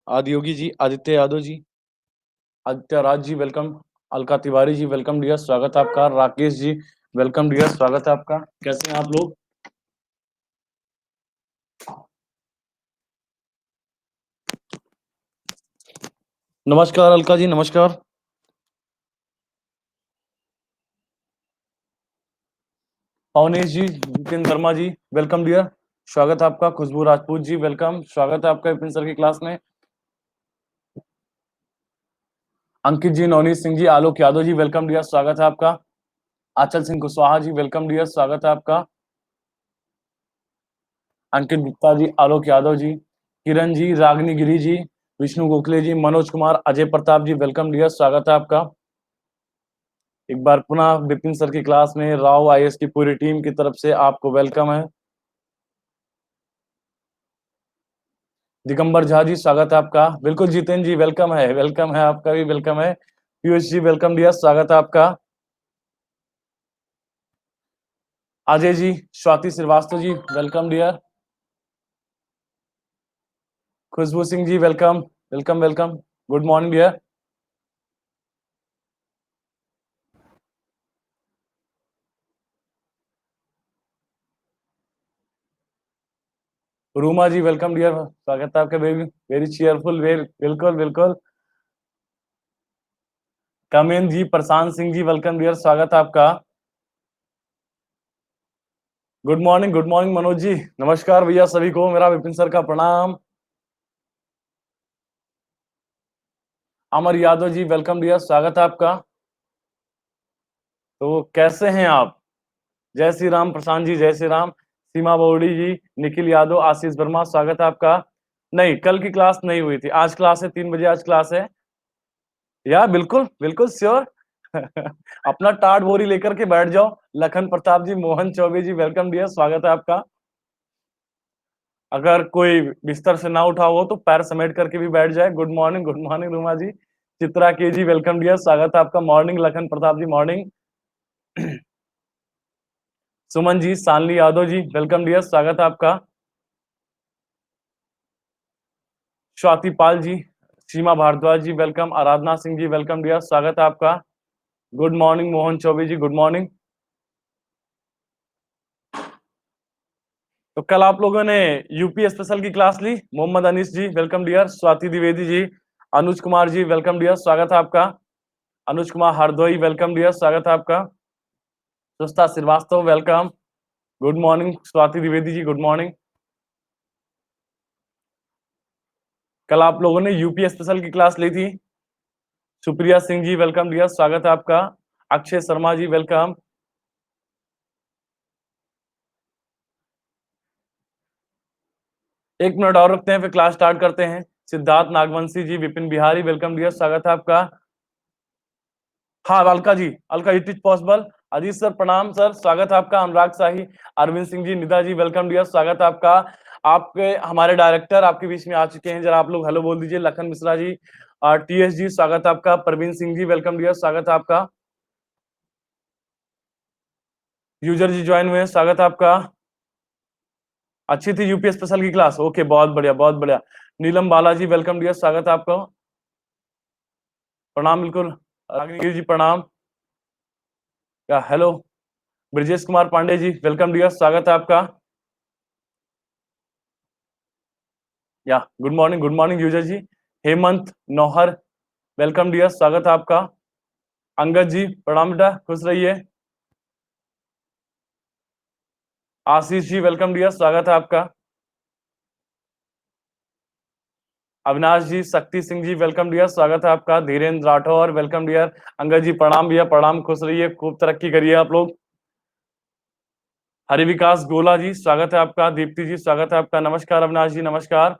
आदियोगी जी, Aditya Yadav ji, Aditya Raj ji welcome, Alka Tiwari ji welcome dear, स्वागत है आपका। राकेश जी वेलकम डियर, स्वागत है आपका। कैसे हैं आप लोग? नमस्कार अलका जी, नमस्कार। पवनेश जी, विपिन वर्मा जी वेलकम डियर, स्वागत है आपका। खुशबू राजपूत जी वेलकम, स्वागत है आपका विपिन सर की क्लास में। अंकित जी, नवनीत सिंह जी, आलोक यादव जी वेलकम डियर, स्वागत है आपका। आंचल सिंह कुशवाहा जी वेलकम डियर, स्वागत है आपका। अंकित गुप्ता जी, आलोक यादव जी, किरण जी, रागनी गिरी जी, विष्णु गोखले जी, मनोज कुमार, अजय प्रताप जी वेलकम डियर, स्वागत है आपका। एक बार पुनः विपिन सर की क्लास में राव आईएएस की पूरी टीम की तरफ से आपको वेलकम है। दिगंबर झा जी, स्वागत है आपका। बिल्कुल जितेंद्र जी वेलकम है आपका भी वेलकम है। पीयूष जी वेलकम डियर, स्वागत है आपका। Ajay ji, Swati Srivastava ji welcome dear. Khushboo Singh ji welcome welcome, good morning dear. Ruma ji welcome dear, स्वागत है आपका बेबी, वेरी चीयरफुल, बिल्कुल बिल्कुल। कमेन जी, प्रशांत सिंह जी वेलकम डियर, स्वागत है आपका। गुड मॉर्निंग मनोज जी, नमस्कार भैया सभी को, मेरा विपिन सर का प्रणाम। अमर यादव जी वेलकम डियर, स्वागत है आपका। तो कैसे हैं आप? जय श्री राम प्रशांत जी, जय श्री राम। सीमा बोर्डी जी, निखिल यादव, आशीष वर्मा, स्वागत है आपका। नहीं, कल की क्लास नहीं हुई थी, आज क्लास है, 3 बजे आज क्लास है। या बिल्कुल बिल्कुल श्योर। अपना टाट बोरी लेकर के बैठ जाओ। लखन प्रताप जी, मोहन चौबे जी वेलकम डियर, स्वागत है आपका। अगर कोई बिस्तर से ना उठा हो तो पैर समेट करके भी बैठ जाए। गुड मॉर्निंग रूमा जी। चित्रा के जी वेलकम डियर, स्वागत है आपका। मॉर्निंग लखन प्रताप जी, morning. Suman ji, सानली Yadav ji welcome dear, स्वागत है आपका। स्वाति पाल जी, सीमा भारद्वाज जी वेलकम, आराधना सिंह जी वेलकम डियर, स्वागत है आपका। गुड मॉर्निंग मोहन चौबे जी, गुड मॉर्निंग। तो कल आप लोगों ने यूपी स्पेशल की क्लास ली। मोहम्मद अनीस जी वेलकम डियर, स्वाति द्विवेदी जी, अनुज कुमार जी वेलकम डियर, स्वागत है आपका। अनुज कुमार हरदोई वेलकम डियर, स्वागत है आपका। सुस्ता Srivastava welcome, good morning. Swati Dwivedi ji good morning. कल आप लोगों ने यूपी स्पेशल की क्लास ली थी। सुप्रिया सिंह जी वेलकम डियर, स्वागत है आपका। अक्षय शर्मा जी वेलकम। 1 मिनट और रखते हैं, फिर क्लास स्टार्ट करते हैं। सिद्धार्थ नागवंशी जी, विपिन बिहारी वेलकम डियर, स्वागत है आपका। हाँ Alka ji, Alka it is possible. Ajit sir प्रणाम सर, स्वागत है आपका। अनुराग शाही, अरविंद सिंह जी, निदा जी वेलकम डियर, स्वागत है आपका। आपके हमारे डायरेक्टर आपके बीच में आ चुके हैं, जरा आप लोग हेलो बोल दीजिए। लखन मिश्रा जी, टीएस जी स्वागत है आपका। प्रवीण सिंह जी वेलकम डियर, स्वागत है आपका। यूजर जी ज्वाइन हुए हैं, स्वागत है आपका। अच्छी थी यूपी स्पेशल की क्लास, ओके बहुत बढ़िया बहुत बढ़िया। नीलम बालाजी वेलकम डियर, स्वागत है आपका। प्रणाम बिल्कुल। रागिनी जी प्रणाम। या hello. Brajesh Kumar Pandey ji welcome dear, स्वागत है आपका। या गुड मॉर्निंग यूजर जी। हेमंत नौहर वेलकम डियर, स्वागत है आपका। अंगद जी प्रणाम बेटा, खुश रहिए। आशीष जी वेलकम डियर, स्वागत है आपका। अविनाश जी, शक्ति सिंह जी वेलकम डियर, स्वागत है आपका। Dhirendra Rathore welcome dear. अंगद जी प्रणाम भैया प्रणाम, खुश रहिए, खूब तरक्की करिए आप लोग। हरि विकास गोला जी, स्वागत है आपका। दीप्ति जी स्वागत है आपका। नमस्कार अविनाश जी, नमस्कार।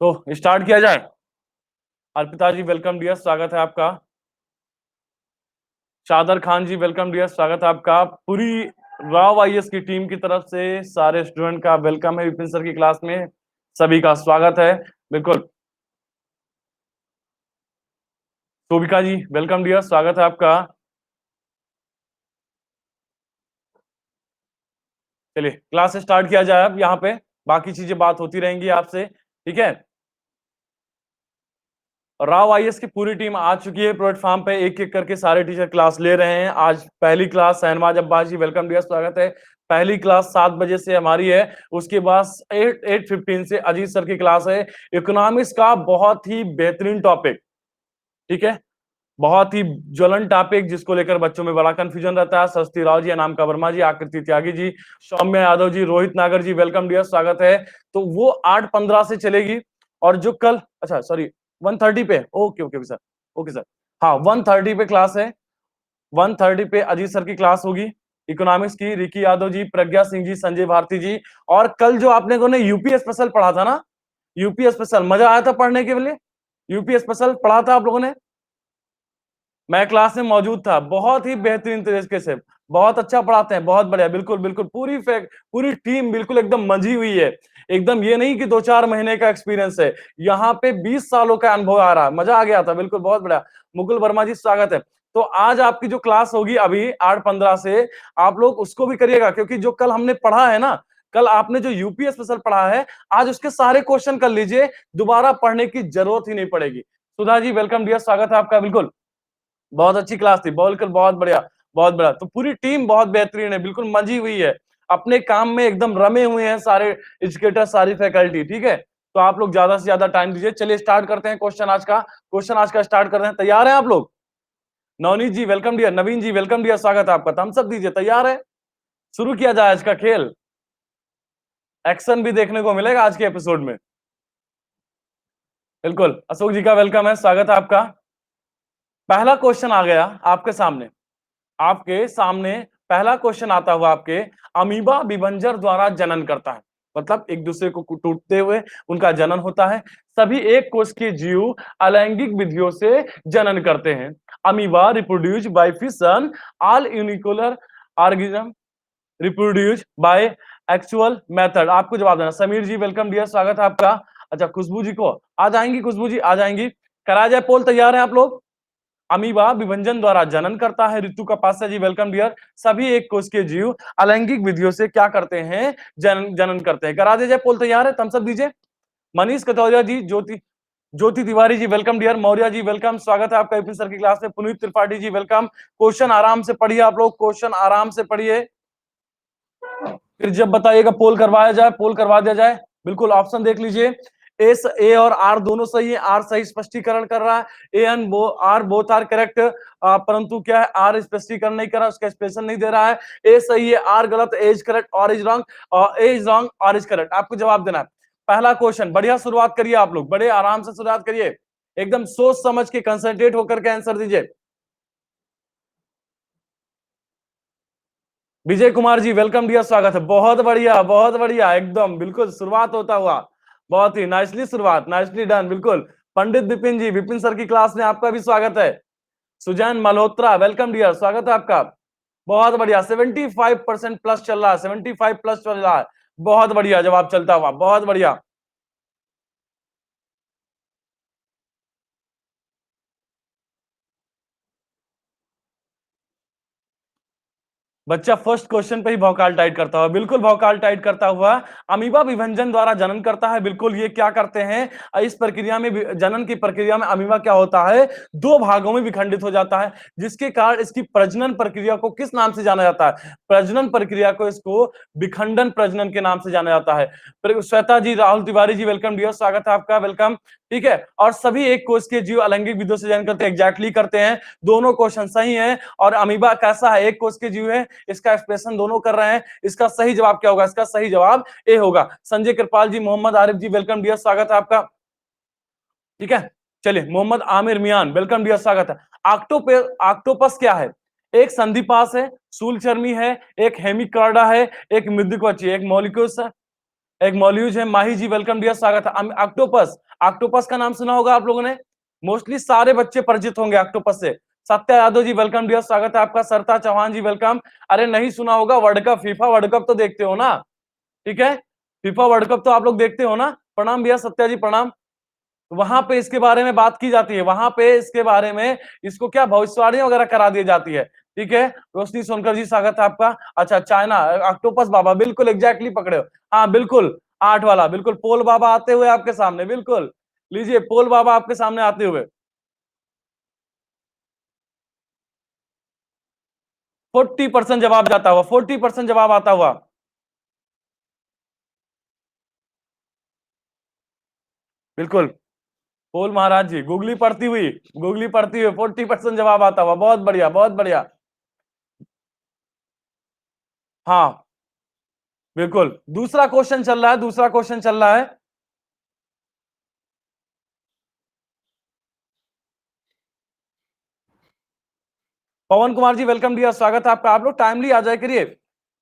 तो स्टार्ट किया जाए। अर्पिता जी वेलकम डियर, स्वागत है आपका। शादर खान जी वेलकम डियर, स्वागत है आपका। पूरी राव आईएएस की टीम की तरफ से सारे स्टूडेंट का वेलकम है विपिन सर की क्लास में, सभी का स्वागत है बिल्कुल। शोभिका जी वेलकम डियर, स्वागत है आपका। चलिए क्लास स्टार्ट किया जाए। अब यहाँ पे बाकी चीजें बात होती रहेंगी आपसे, ठीक है। राव आईएएस की पूरी टीम आ चुकी है प्लेटफॉर्म पे, एक एक करके सारे टीचर क्लास ले रहे हैं। आज पहली क्लास शहनवाज अब्बास जी, वेलकम डियर, स्वागत है। पहली क्लास 7 बजे से हमारी है, उसके बाद 8:15 से अजीत सर की क्लास है। इकोनॉमिक्स का बहुत ही बेहतरीन टॉपिक, ठीक है, बहुत ही ज्वलन टॉपिक, जिसको लेकर बच्चों में बड़ा कंफ्यूजन रहता है। सरस्वती राव जी, अनामिका वर्मा जी, आकृति त्यागी जी, सौम्य यादव जी, रोहित नागर जी, वेलकम डियर, स्वागत है। तो वो 8:15 से चलेगी। और जो कल, अच्छा सॉरी, 1:30 पे, okay okay sir, okay sir, हाँ 1:30 पे क्लास है। 1:30 पे अजीत सर की क्लास होगी इकोनॉमिक्स की, रिकी यादव जी, प्रज्ञा सिंह जी, संजय भारती जी। और कल जो आपने को ने यूपी स्पेशल पढ़ा था ना, यूपी स्पेशल मजा आया था पढ़ने के लिए? यूपी स्पेशल पढ़ा था आप लोगों ने? मैं क्लास में मौजूद था, बहुत ही बेहतरीन तरीके से, बहुत अच्छा पढ़ाते हैं, बहुत बढ़िया, बिल्कुल बिल्कुल, पूरी टीम बिल्कुल एकदम मंजी हुई है। एकदम ये नहीं कि 2-4 महीने का एक्सपीरियंस है, यहाँ पे 20 सालों का अनुभव आ रहा है, मजा आ गया था, बिल्कुल, बहुत बढ़िया। मुकुल वर्मा जी, स्वागत है। तो आज आपकी जो क्लास होगी अभी 8:15 से, आप लोग उसको भी करिएगा, क्योंकि जो कल हमने पढ़ा है ना, कल आपने जो यूपी स्पेशल पढ़ा है, आज उसके सारे क्वेश्चन कर लीजिए, दोबारा पढ़ने की जरूरत ही नहीं पड़ेगी। सुधा जी, वेलकम डियर, स्वागत है आपका, बिल्कुल बहुत अच्छी क्लास थी, बिल्कुल बहुत बढ़िया, बहुत बढ़िया। तो पूरी टीम बहुत बेहतरीन है, बिल्कुल मंजी हुई है, अपने काम में एकदम रमे हुए हैं सारे एजुकेटर, सारी फैकल्टी, ठीक है। तो आप लोग ज्यादा से ज्यादा टाइम दीजिए। चलिए स्टार्ट करते हैं क्वेश्चन आज का स्टार्ट कर रहे हैं। तैयार हैं आप लोग? नवनीत जी वेलकम डियर, नवीन जी वेलकम डियर, स्वागत है आपका। थम्स अप दीजिए, तैयार है? शुरू किया जाए आज का खेल। एक्शन भी देखने को मिलेगा आज के एपिसोड में, बिल्कुल। अशोक जी का वेलकम है, स्वागत है आपका। पहला क्वेश्चन आ गया आपके सामने पहला क्वेश्चन आता हुआ आपके, अमीबा विभंजन द्वारा जनन करता है, मतलब एक दूसरे को टूटते हुए उनका जनन होता है। सभी एक कोष के जीव अलैंगिक विधियों से जनन करते हैं। Amoeba reproduce by fission, all unicellular organism reproduce by actual method. आपको जवाब देना। समीर जी वेलकम डियर, स्वागत है आपका। अच्छा, खुशबू जी को आ जाएंगी, खुशबू जी आ जाएंगी। करा जाए पोल, तैयार है आप लोग? अमीबा विभंजन द्वारा जनन करता है। ऋतु कपासिया जी वेलकम डियर। सभी एक कोष के जीव अलैंगिक विधियों से क्या करते हैं? जनन करते हैं। करा दे जाए पोल, तैयार है? थम्स अप दीजिए। मनीष कटौरिया जी, ज्योति Tiwari ji welcome dear. Maurya ji welcome, स्वागत है आपका यूपी सर की क्लास में। पुनीत त्रिपाठी जी वेलकम। क्वेश्चन आराम से पढ़िए आप लोग, क्वेश्चन आराम से पढ़िए, फिर जब बताइएगा पोल करवाया जाए, पोल करवा दिया जाए। बिल्कुल, ऑप्शन देख लीजिए। ए और आर दोनों सही है, आर सही स्पष्टीकरण कर रहा है, A and R both are correct, परंतु क्या है, आर स्पष्टीकरण नहीं कर रहा, उसका एक्सप्रेशन नहीं दे रहा है। ए सही है, आर गलत, A is correct, R is wrong, A is wrong, R is correct. आपको जवाब देना है। पहला क्वेश्चन, बढ़िया शुरुआत करिए आप लोग, बड़े आराम से शुरुआत करिए, एकदम सोच समझ के कंसंट्रेट होकर के आंसर दीजिए। विजय कुमार जी वेलकम डियर, स्वागत है। बहुत बढ़िया, एकदम बिल्कुल शुरुआत होता हुआ, बहुत ही नाइसली शुरुआत, नाइसली डन, बिल्कुल। पंडित विपिन जी, विपिन सर की क्लास में आपका भी स्वागत है। सुजैन मल्होत्रा वेलकम डियर, स्वागत है आपका। बहुत बढ़िया, 75% प्लस चल रहा है, 75 प्लस चल रहा है, बहुत बढ़िया जवाब चलता हुआ, बहुत बढ़िया। बच्चा फर्स्ट क्वेश्चन पे ही भौकाल टाइट करता हुआ, बिल्कुल भौकाल टाइट करता हुआ। अमीबा विभंजन द्वारा जनन करता है, बिल्कुल। ये क्या करते हैं, इस प्रक्रिया में, जनन की प्रक्रिया में अमीबा क्या होता है, दो भागों में विखंडित हो जाता है, जिसके कारण इसकी प्रजनन प्रक्रिया को किस नाम से जाना जाता है? प्रजनन प्रक्रिया को इसको विखंडन प्रजनन के नाम से जाना जाता है। श्वेता जी, राहुल तिवारी जी वेलकम डियर, स्वागत है आपका, वेलकम, ठीक है। और सभी एक कोष के जीव अलैंगिक विधियों से जनन करते हैं, एग्जैक्टली करते हैं, दोनों क्वेश्चन सही है। और अमीबा कैसा है, एक कोष के जीव है, इसका एक्सप्रेशन दोनों कर रहे हैं। इसका सही जवाब क्या होगा? इसका सही जवाब ए होगा। संजय कृपाल जी, मोहम्मद आरिफ जी वेलकम डियर, स्वागत है आपका, ठीक है। चलिए, मोहम्मद आमिर मियान वेलकम डियर, स्वागत है। ऑक्टोपस क्या है? एक संधिपास है, सूलचर्मी है, एक हेमिकॉर्डा है, एक मृदुकवची, एक मॉलिक्यूल्स है, एक मॉल्यूज है। माही जी वेलकम डियर, स्वागत है। ऑक्टोपस, ऑक्टोपस का नाम सुना होगा आप लोगों ने, मोस्टली सारे बच्चे परिचित होंगे ऑक्टोपस से। सत्या यादव जी वेलकम डियर, स्वागत है आपका। सरता चौहान जी वेलकम। अरे नहीं सुना होगा, world cup, FIFA world cup तो देखते हो ना, ठीक है, फीफा वर्ल्ड कप तो आप लोग देखते हो ना। प्रणाम भैया, सत्या जी प्रणाम। वहां पे इसके बारे में बात की जाती है, वहां पे इसके बारे में, इसको क्या भविष्यवाणी वगैरह करा दी जाती है, ठीक है। रोशनी सोनकर जी, स्वागत है आपका। अच्छा, चाइना, ऑक्टोपस बाबा, बिल्कुल एग्जैक्टली पकड़े हो, हाँ बिल्कुल, 8 वाला, बिल्कुल, पोल बाबा आते हुए आपके सामने, बिल्कुल। लीजिए पोल बाबा आपके सामने आते हुए। 40% जवाब जाता हुआ, 40% जवाब आता हुआ। बिल्कुल, पोल महाराज जी, गूगली पढ़ती हुई, गूगली पढ़ती हुई, 40% जवाब आता हुआ। बहुत बढ़िया, बहुत बढ़िया। हाँ, बिल्कुल। दूसरा क्वेश्चन चल रहा है, दूसरा क्वेश्चन चल रहा है। पवन कुमार जी वेलकम डियर, स्वागत है आपका। आप लोग टाइमली आ जाया करिए,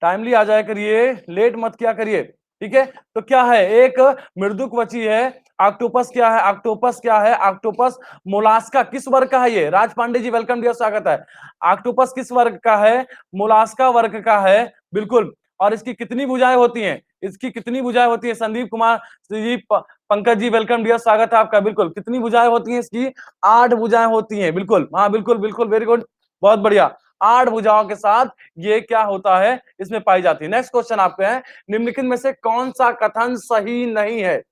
टाइमली आ जाया करिए, लेट मत किया करिए, ठीक है। तो क्या है, एक मृदुकवची है, ऑक्टोपस क्या है, ऑक्टोपस क्या है, ऑक्टोपस मोलास्का किस वर्ग का है? ये राज पांडे जी वेलकम डियर, स्वागत है। ऑक्टोपस किस वर्ग का है? मोलास्का वर्ग का है, बिल्कुल। और इसकी कितनी भुजाएं होती हैं? इसकी कितनी भुजाएं होती है? संदीप कुमार जी, पंकज जी वेलकम डियर, स्वागत है आपका। बिल्कुल, कितनी भुजाएं होती हैं इसकी? 8 भुजाएं होती हैं, बिल्कुल। हाँ बिल्कुल बिल्कुल, वेरी गुड, बहुत बढ़िया। 8 भुजाओं के साथ ये क्या होता है, इसमें पाई जाती है। नेक्स्ट क्वेश्चन आपके है, निम्नलिखित में से कौन सा कथन सही नहीं है?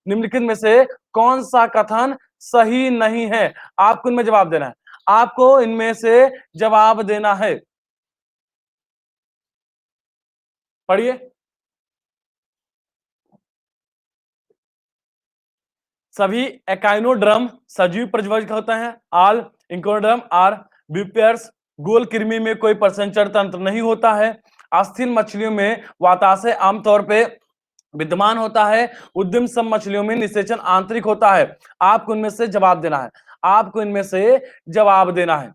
निम्नलिखित में से कौन सा कथन सही नहीं है? आपको इनमें जवाब देना है, आपको इनमें से जवाब देना है। पढ़िए। सभी एकाइनोड्रम सजीव प्रज्वलित होते हैं। आल इंकोड्रम आर ब्यूपेयर्स। गोल कृमि में कोई प्रसंचरण तंत्र नहीं होता है। अस्थिल मछलियों में वाताशय आमतौर पे विद्यमान होता है। उद्यम सब मछलियों में निषेचन आंतरिक होता है। आपको इनमें से जवाब देना है, आपको इनमें से जवाब देना है।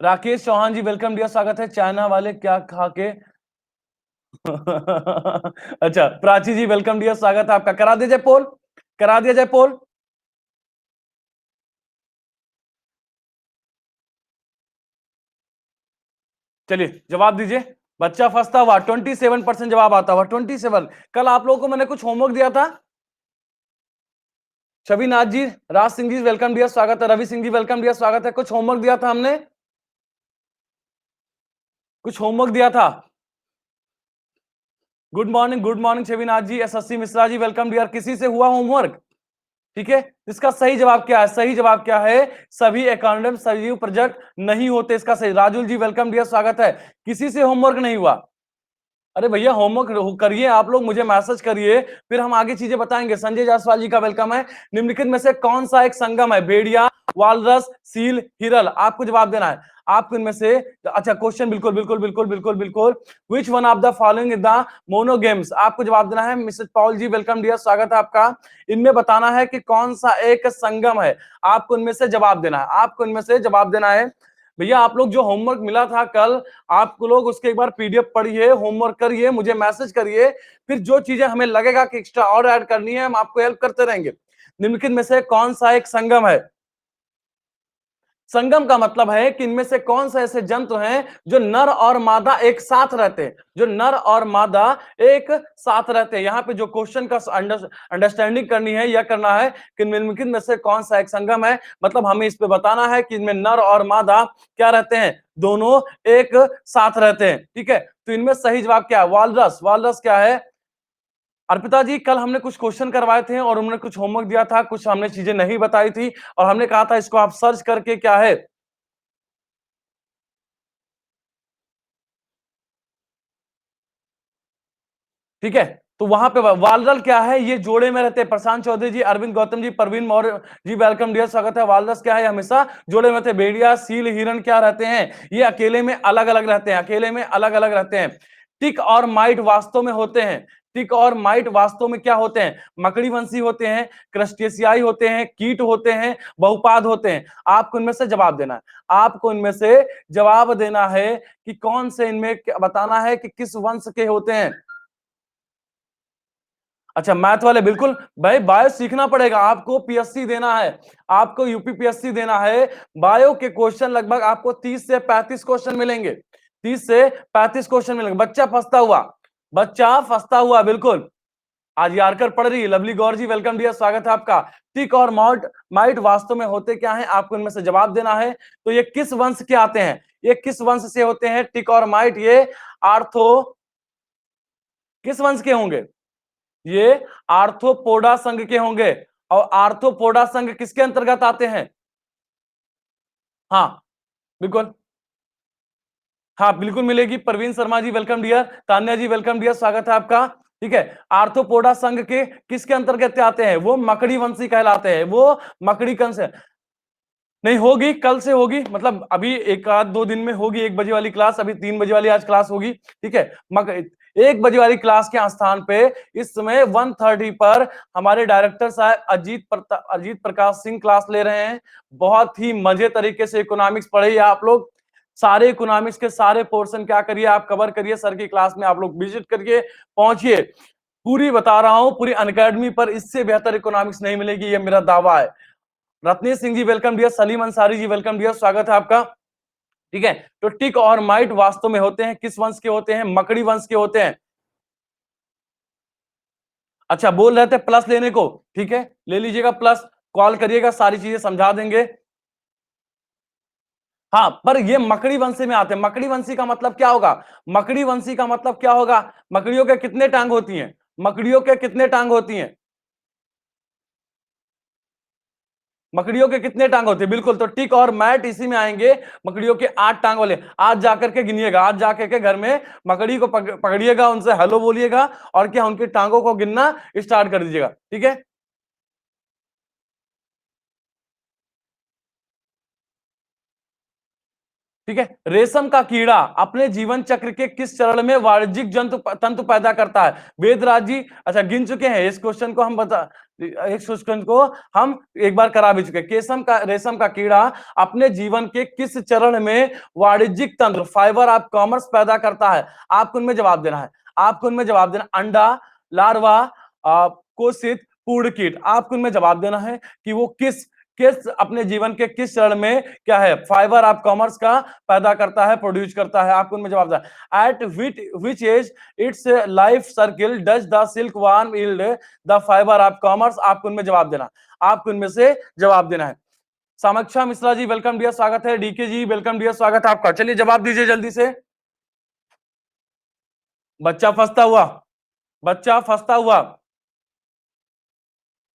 राकेश चौहान जी वेलकम डियर, स्वागत है। चाइना वाले क्या खा के अच्छा, प्राची जी वेलकम डियर, स्वागत है आपका। करा दिया जाए पोल, करा दिया जाए पोल। चलिए जवाब दीजिए। बच्चा फंसता हुआ, 27% जवाब आता हुआ, 27। कल आप लोगों को मैंने कुछ होमवर्क दिया था। छवि नाथ जी, राज सिंह जी वेलकम डियर, स्वागत है। रवि सिंह जी वेलकम डियर, स्वागत है। कुछ होमवर्क दिया था हमने, कुछ होमवर्क दिया था। गुड मॉर्निंग, गुड मॉर्निंग छवि Nath ji. SSC Mishra ji welcome dear. किसी से हुआ होमवर्क? ठीक है, इसका सही जवाब क्या है? सही जवाब क्या है? सभी एकाउंटम सजीव प्रोजेक्ट नहीं होते, इसका सही। राजुल जी वेलकम डियर, स्वागत है। किसी से होमवर्क नहीं हुआ? अरे भैया होमवर्क करिए, आप लोग मुझे मैसेज करिए, फिर हम आगे चीजें बताएंगे। संजय जायसवाल जी का वेलकम है। निम्नलिखित में से कौन सा एक संगम है? भेड़िया, वालरस, सील, हिरल। आपको जवाब देना है, आपको इनमें से। अच्छा क्वेश्चन, बिल्कुल बिल्कुल बिल्कुल बिल्कुल बिल्कुल। Which one of the following is the monogamous? आपको जवाब देना है। Mrs Paul ji welcome dear, स्वागत है आपका। इनमें बताना है कि कौन सा एक संगम है, आपको इनमें से जवाब देना है, आपको इनमें से जवाब देना है। भैया आप लोग जो होमवर्क मिला था कल, आपको लोग उसके एक बार पीडीएफ पढ़िए, होमवर्क करिए, मुझे मैसेज करिए, फिर जो चीजें हमें लगेगा कि एक्स्ट्रा और ऐड करनी है, हम आपको हेल्प करते रहेंगे। निम्नलिखित में से कौन सा एक संगम है? संगम का मतलब है कि इनमें से कौन से ऐसे जंतु हैं जो नर और मादा एक साथ रहते हैं, जो नर और मादा एक साथ रहते हैं। यहां पे जो क्वेश्चन का अंडरस्टैंडिंग करनी है, यह करना है कि निम्नलिखित में से कौन सा एक संगम है, मतलब हमें इस पे बताना है कि इनमें नर और मादा क्या रहते हैं, दोनों एक साथ रहते हैं। ठीक है, तो इनमें सही जवाब क्या है? वालरस। वालरस क्या है? अर्पिता जी, कल हमने कुछ क्वेश्चन करवाए थे और उन्होंने कुछ होमवर्क दिया था, कुछ हमने चीजें नहीं बताई थी, और हमने कहा था इसको आप सर्च करके क्या है। ठीक है, तो वहां पे वालरस क्या है, ये जोड़े में रहते हैं। प्रशांत चौधरी जी, अरविंद गौतम जी, परवीन मौर्य जी वेलकम डियर, स्वागत है। वालरस क्या है, हमेशा जोड़े में रहते हैं। भेड़िया, सील, हिरण क्या रहते हैं, ये अकेले में अलग अलग रहते हैं, अकेले में अलग अलग रहते हैं। टिक और माइट वास्तव में होते हैं, टिक और माइट वास्तव में क्या होते हैं? मकड़ी वंशी होते हैं, क्रस्टेशियाई होते हैं, कीट होते हैं, बहुपाद होते हैं। आपको इनमें से जवाब देना है, आपको इनमें से जवाब देना है कि कौन से इनमें, बताना है कि किस वंश के होते हैं। अच्छा मैथ वाले, बिल्कुल भाई, बायो सीखना पड़ेगा आपको, पीएससी देना है, आपको यूपीपीएससी देना है। बायो के क्वेश्चन लगभग आपको 30 से 35 क्वेश्चन मिलेंगे, 30 से 35 क्वेश्चन मिलेंगे। बच्चा फंसता हुआ, बच्चा फंसता हुआ, बिल्कुल। आज यारकर पढ़ रही है, लवली गौर जी वेलकम डियर, स्वागत है आपका। टिक और माउट माइट वास्तव में होते क्या हैं, आपको इनमें से जवाब देना है। तो ये किस वंश के आते हैं, ये किस वंश से होते हैं टिक और माइट? ये आर्थो, किस वंश के होंगे? ये आर्थ्रोपोडा संघ के होंगे। और आर्थ्रोपोडा संघ किसके अंतर्गत आते हैं? हाँ बिल्कुल, हाँ बिल्कुल मिलेगी। प्रवीण शर्मा जी वेलकम डियर, तान्या जी वेलकम डियर, स्वागत है आपका। ठीक है, आर्थ्रोपोडा संघ के किसके अंतर्गत आते हैं? वो मकड़ी वंशी कहलाते हैं, वो मकड़ी कंस है। नहीं होगी, कल से होगी, मतलब अभी एक आध दो दिन में होगी 1 बजे वाली क्लास, अभी 3 बजे वाली आज क्लास होगी। ठीक है, 1 बजे वाली क्लास के स्थान पे इस समय 1:30 पर हमारे डायरेक्टर साहब अजीत प्रकाश सिंह क्लास ले रहे हैं। बहुत ही मजे तरीके से इकोनॉमिक्स पढ़िए आप लोग। सारे इकोनॉमिक्स के सारे पोर्शन क्या करिए, आप कवर करिए सर की क्लास में, आप लोग विजिट करके पहुंचिए। पूरी बता रहा हूं, पूरी अनअकैडमी पर इससे बेहतर इकोनॉमिक्स नहीं मिलेगी, ये मेरा दावा है। Ratnesh Singh ji welcome dear, Salim Ansari ji welcome dear, स्वागत है आपका। ठीक है, तो टिक और माइट वास्तव में होते हैं किस वंश के होते हैं? मकड़ी वंश के होते हैं। अच्छा, बोल रहे थे प्लस लेने को, ठीक है ले लीजिएगा प्लस, कॉल करिएगा, सारी चीजें समझा देंगे। हाँ, पर ये मकड़ी वंशी में आते हैं। मकड़ी वंशी का मतलब क्या होगा? मकड़ी वंशी का मतलब क्या होगा? मकड़ियों के कितने टांग होती हैं? मकड़ियों के कितने टांग होती हैं? मकड़ियों के कितने टांग होते हैं? बिल्कुल, तो टिक और मैट इसी में आएंगे। मकड़ियों के 8 टांग वाले। आज जाकर के गिनिएगा, आज जाकर के घर में मकड़ी को पकड़िएगा, उनसे हेलो बोलिएगा और क्या उनकी टांगों को गिनना स्टार्ट कर दीजिएगा। ठीक है, ठीक है। रेशम का कीड़ा अपने जीवन चक्र के किस चरण में वाणिज्यिक जंतु तंतु पैदा करता है? वेदराज जी अच्छा गिन चुके हैं, इस क्वेश्चन को हम बता, इस क्वेश्चन को हम एक बार करा भी चुके। रेशम का कीड़ा अपने जीवन के किस चरण में वाणिज्यिक तंत्र फाइबर ऑफ कॉमर्स पैदा करता है? आपको उनमें जवाब देना है, आपको उनमें जवाब देना। अंडा, लार्वा, कोशित, पूर्ण कीट, आपको उनमें जवाब देना है कि वो किस किस अपने जीवन के किस चरण में क्या है फाइबर ऑफ कॉमर्स का पैदा करता है, प्रोड्यूस करता है। आपको उनमें जवाब देना। At which age its life circle does the silk worm yield the fibre of commerce? आपको उनमें जवाब देना, आपको उनमें से जवाब देना है। सामक्षा मिश्रा जी वेलकम डियर, स्वागत है। डीके जी वेलकम डियर, स्वागत है आपका। चलिए जवाब दीजिए जल्दी से। बच्चा फंसता हुआ, बच्चा फंसता हुआ।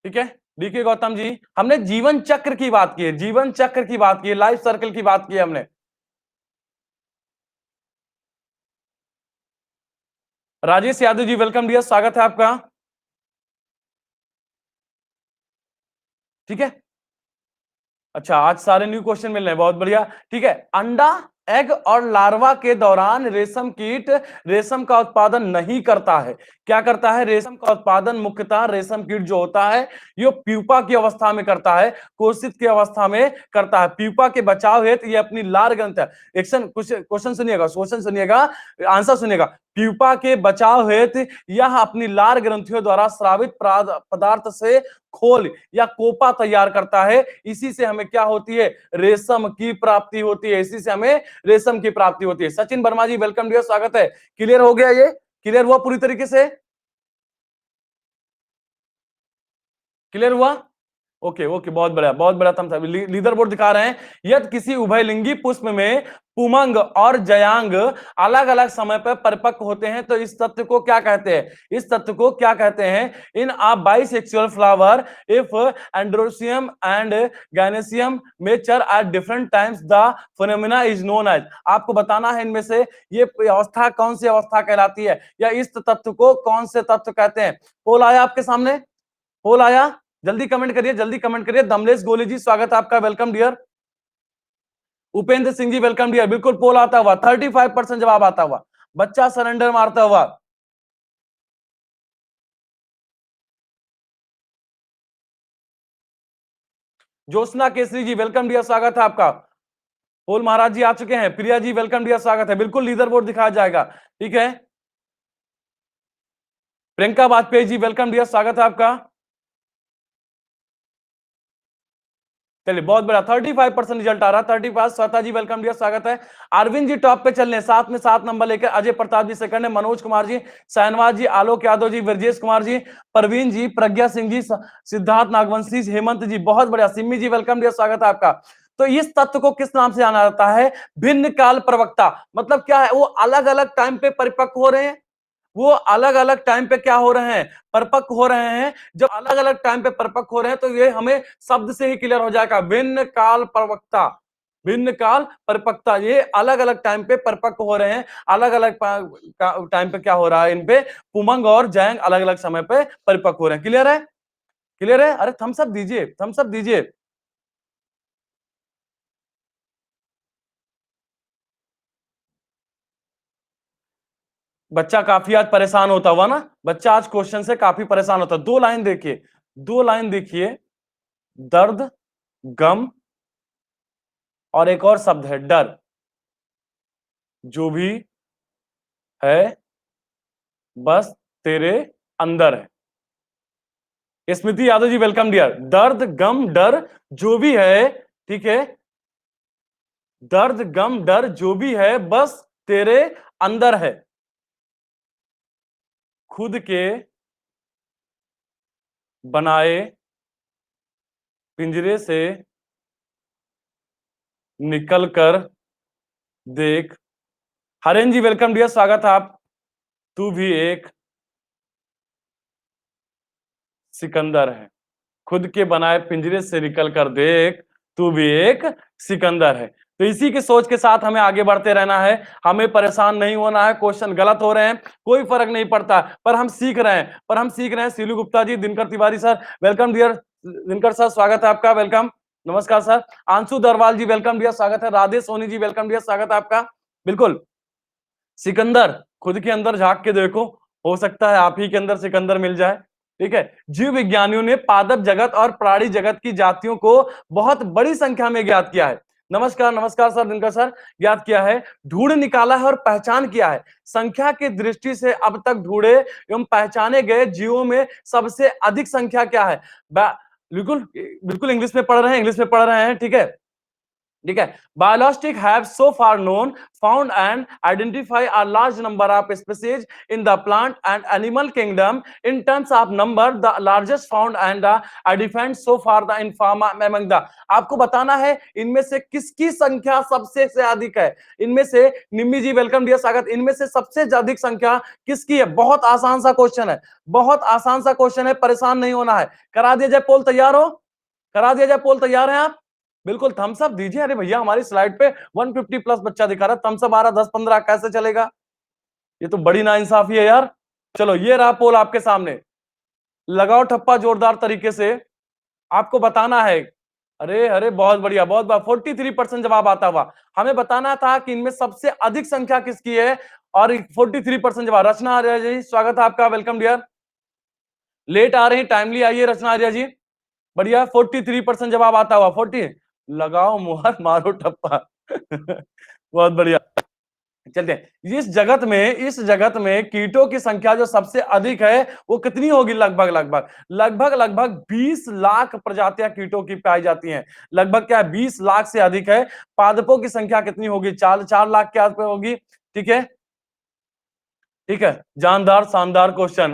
ठीक है, डीके गौतम जी, हमने जीवन चक्र की बात की है, जीवन चक्र की बात की है, लाइफ सर्कल की बात की है हमने। राजेश यादव जी वेलकम डियर, स्वागत है आपका। ठीक है, अच्छा आज सारे न्यू क्वेश्चन मिल रहे हैं, बहुत बढ़िया। ठीक है, अंडा, एग और लार्वा के दौरान रेशम कीट रेशम का उत्पादन नहीं करता है। क्या करता है? रेशम का उत्पादन मुख्यतः रेशम कीट जो होता है ये प्यूपा की अवस्था में करता है, कोशित की अवस्था में करता है। प्यूपा के बचाव हेतु ये अपनी लार ग्रंथ क्वेश्चन सुनिएगा, क्वेश्चन सुनिएगा, आंसर सुनिएगा। प्यूपा के बचाव हेतु यह अपनी लार ग्रंथियों द्वारा स्रावित पदार्थ से खोल या कोपा तैयार करता है। इसी से हमें क्या होती है? रेशम की प्राप्ति होती है, इसी से हमें रेशम की प्राप्ति होती है। सचिन वर्मा जी वेलकम डियर, स्वागत है। क्लियर हो गया? ये क्लियर हुआ पूरी तरीके से? क्लियर हुआ? ओके ओके, बहुत बढ़िया, बहुत बड़ा थम्स अप। लीडर बोर्ड दिखा रहे हैं। यदि किसी उभयलिंगी पुष्प में पुमंग और जयांग अलग अलग समय पर परिपक्व होते हैं तो इस तत्व को क्या कहते हैं? इस तत्व को क्या कहते हैं? In a bisexual flower if androecium and gynoecium mature at different times the phenomena is known as. आपको बताना है इनमें से ये अवस्था कौन सी अवस्था कहलाती है, या इस तत्व को कौन से तत्व कहते हैं? पोल आया आपके सामने, पोल आया, जल्दी कमेंट करिए, जल्दी कमेंट करिए। दमलेश गोले जी स्वागत है आपका, welcome dear. Upendra Singh ji welcome dear. बिल्कुल पोल आता हुआ, 35% जवाब आता हुआ, बच्चा सरेंडर मारता हुआ। ज्योत्सना केसरी जी वेलकम डियर, स्वागत है आपका। पोल महाराज जी आ चुके हैं। प्रिया जी वेलकम डियर, स्वागत है। बिल्कुल लीडर बोर्ड दिखाया जाएगा। ठीक है, प्रियंका वाजपेयी जी वेलकम डियर, स्वागत है आपका। चलिए बहुत बड़ा, 35% रिजल्ट आ रहा है। 35 श्वेता जी वेलकम डियर, स्वागत है। अरविंद जी टॉप पे चल रहे हैं, साथ में 7 नंबर लेकर। अजय प्रताप जी सेकंड है, मनोज कुमार जी, शहनवाज जी, आलोक यादव जी, ब्रजेश कुमार जी, प्रवीण जी, प्रज्ञा सिंह जी, सिद्धार्थ नागवंशी, हेमंत जी, बहुत बढ़िया। सिमी जी वेलकम डियर, स्वागत है आपका। तो इस तत्व को किस नाम से जाना जाता है? भिन्न काल प्रवक्ता। मतलब क्या है? वो अलग अलग टाइम पे परिपक्व हो रहे हैं, वो अलग अलग टाइम पे क्या हो रहे हैं, परिपक्व हो रहे हैं। जब अलग अलग टाइम पे परिपक्व हो रहे हैं तो ये हमें शब्द से ही क्लियर हो जाएगा, भिन्न काल परिपक्वता, भिन्न काल परिपक्वता, ये अलग अलग टाइम पे परिपक्व हो रहे हैं। अलग अलग टाइम पे क्या हो रहा है, इन पे पुमंग और जैंग अलग अलग समय पे परिपक्व हो रहे हैं। क्लियर है, क्लियर है? अरे थम्स अप दीजिए, थम्स अप दीजिए। बच्चा काफी आज परेशान होता हुआ ना, बच्चा आज क्वेश्चन से काफी परेशान होता। दो लाइन देखिए, दो लाइन देखिए, दर्द, गम और एक और शब्द है डर, जो भी है बस तेरे अंदर है। स्मृति यादव जी वेलकम डियर। दर्द गम डर जो भी है, ठीक है, दर्द गम डर जो भी है बस तेरे अंदर है। खुद के बनाए पिंजरे से निकल कर देख। हरेन जी वेलकम डियर, स्वागत है आप। तू भी एक सिकंदर है। खुद के बनाए पिंजरे से निकल कर देख, तू भी एक सिकंदर है। तो इसी की सोच के साथ हमें आगे बढ़ते रहना है, हमें परेशान नहीं होना है। क्वेश्चन गलत हो रहे हैं कोई फर्क नहीं पड़ता, पर हम सीख रहे हैं, पर हम सीख रहे हैं। Seelu Gupta ji, Dinkar Tiwari sir welcome dear, Dinkar sir स्वागत है आपका, वेलकम, नमस्कार सर। आंसू दरवाल जी वेलकम डियर, स्वागत है। राधे सोनी जी वेलकम डियर, स्वागत है आपका। बिल्कुल, सिकंदर, खुद के अंदर झांक के देखो, हो सकता है आप ही के अंदर सिकंदर मिल जाए। ठीक है, जीव विज्ञानियों ने पादप जगत और प्राणी जगत की जातियों को बहुत बड़ी संख्या में ज्ञात किया है। नमस्कार, नमस्कार सर, दिनकर सर। ज्ञात किया है, ढूंढ निकाला है और पहचान किया है। संख्या की दृष्टि से अब तक ढूंढे एवं पहचाने गए जीवों में सबसे अधिक संख्या क्या है? बिल्कुल बिल्कुल इंग्लिश में पढ़ रहे हैं, इंग्लिश में पढ़ रहे हैं, ठीक है, ठीक है। Biologist have so far known found and identify a large number of species in the plant and animal kingdom in terms of number the largest found and identified so far the in pharma among the. आपको बताना है इनमें से किसकी संख्या सबसे से अधिक है। इनमें से, निम्मी जी वेलकम डियर, स्वागत। इनमें से सबसे अधिक संख्या किसकी है? बहुत आसान सा क्वेश्चन है, बहुत आसान सा क्वेश्चन है, परेशान नहीं होना है। करा दिया जाए पोल, तैयार हो? करा दिया जाए पोल, तैयार हैं आप? बिल्कुल, थम्स अप दीजिए। अरे भैया हमारी स्लाइड पे 150 प्लस बच्चा दिखा रहा है, थम्स अप आ रहा 10-15, कैसे चलेगा? ये तो बड़ी नाइंसाफी है यार। चलो ये रहा पोल आपके सामने, लगाओ ठप्पा जोरदार तरीके से, आपको बताना है। अरे अरे बहुत बढ़िया, बहुत बढ़िया, 43% जवाब आता हुआ। हमें बताना था कि इनमें सबसे अधिक संख्या किसकी है, और 43% जवाब। रचना आर्या जी स्वागत है आपका, वेलकम डियर। लेट आ रही, टाइमली आइए रचना आर्या जी। बढ़िया, 43% जवाब आता हुआ, 40। लगाओ मुहर, मारो ठप्पा। बहुत बढ़िया। चलते हैं, इस जगत में कीटों की संख्या जो सबसे अधिक है वो कितनी होगी? लगभग लगभग लगभग लगभग 20 लाख प्रजातियां कीटों की पाई जाती हैं। लगभग क्या है, 20 लाख से अधिक है। पादपों की संख्या कितनी होगी? 4 लाख के आसपास होगी। ठीक है, ठीक है, जानदार शानदार क्वेश्चन।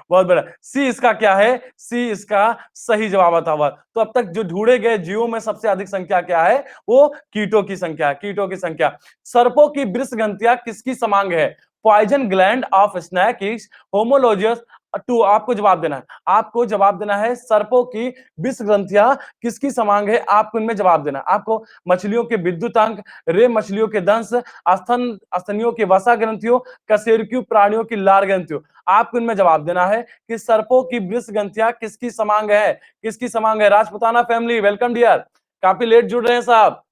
बहुत बड़ा। सी इसका क्या है? सी इसका सही जवाब आता हुआ। तो अब तक जो ढूंढे गए जीवों में सबसे अधिक संख्या क्या है? वो कीटों की संख्या है, कीटों की संख्या। सर्पों की वृषग्रंथियां किसकी समांग है? Poison gland of snake is homologous to. आपको जवाब देना है, आपको जवाब देना है। सर्पों की विष ग्रंथियां किसकी समांग है? आपको इनमें जवाब देना है। आपको मछलियों के विद्युत अंक, रे मछलियों के दंश, स्तनियों के वसा ग्रंथियों, कशेरुकी प्राणियों की लार ग्रंथियों। आपको इनमें जवाब देना है कि सर्पों की वृष ग्रंथियां किसकी समांग है? किसकी समांग है? राजपुताना फैमिली वेलकम डियर, काफी लेट जुड़ रहे हैं साहब,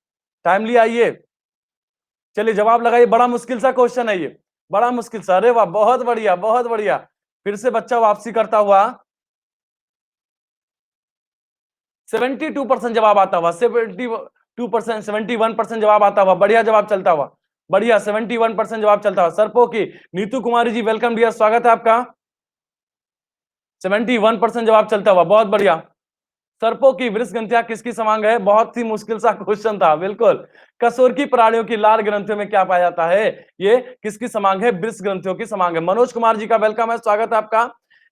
टाइमली आइए। चलिए जवाब लगाइए, बड़ा मुश्किल सा क्वेश्चन है ये, बड़ा मुश्किल सा। अरे वाह, बहुत बढ़िया, बहुत बढ़िया। फिर से बच्चा वापसी करता हुआ, 72% जवाब आता हुआ, 72%, 71% जवाब आता हुआ। बढ़िया जवाब चलता हुआ, बढ़िया, 71% जवाब चलता हुआ। सर्पो की नीतू कुमारी जी वेलकम डियर, स्वागत है आपका। 71% जवाब चलता हुआ, बहुत बढ़िया। सर्पों की वृषग्रंथियां किसकी समांग है? बहुत ही मुश्किल सा क्वेश्चन था, बिल्कुल। कशेरुकी प्राणियों की लार ग्रंथियों में क्या पाया जाता है? ये किसकी समांग है? वृष ग्रंथियों की समांग है। मनोज कुमार जी का वेलकम है, स्वागत है आपका।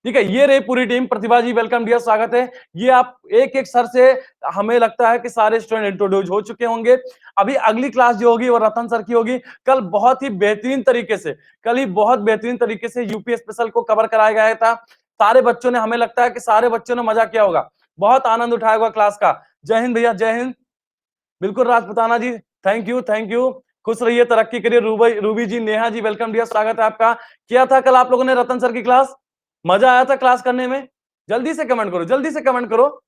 ठीक है, ये रही पूरी टीम। प्रतिभा जी वेलकम डियर, स्वागत है। ये आप एक एक सर से, हमें लगता है कि सारे स्टूडेंट इंट्रोड्यूस हो चुके होंगे। अभी अगली क्लास जो होगी वो रतन सर की होगी। कल बहुत ही बेहतरीन तरीके से, कल ही बहुत बेहतरीन तरीके से यूपी स्पेशल को कवर कराया गया था। सारे बच्चों ने, हमें लगता है कि सारे बच्चों ने मजा किया होगा, बहुत आनंद उठाया होगा क्लास का। जय हिंद भैया, जय हिंद। बिल्कुल राजपुताना जी, थैंक यू, थैंक यू। खुश रहिए, तरक्की करिए। रूबी जी, नेहा जी, वेलकम डियर, स्वागत है आपका। किया था कल आप लोगों ने रतन सर की क्लास? मजा आया था क्लास करने में? जल्दी से कमेंट करो, जल्दी से कमेंट करो।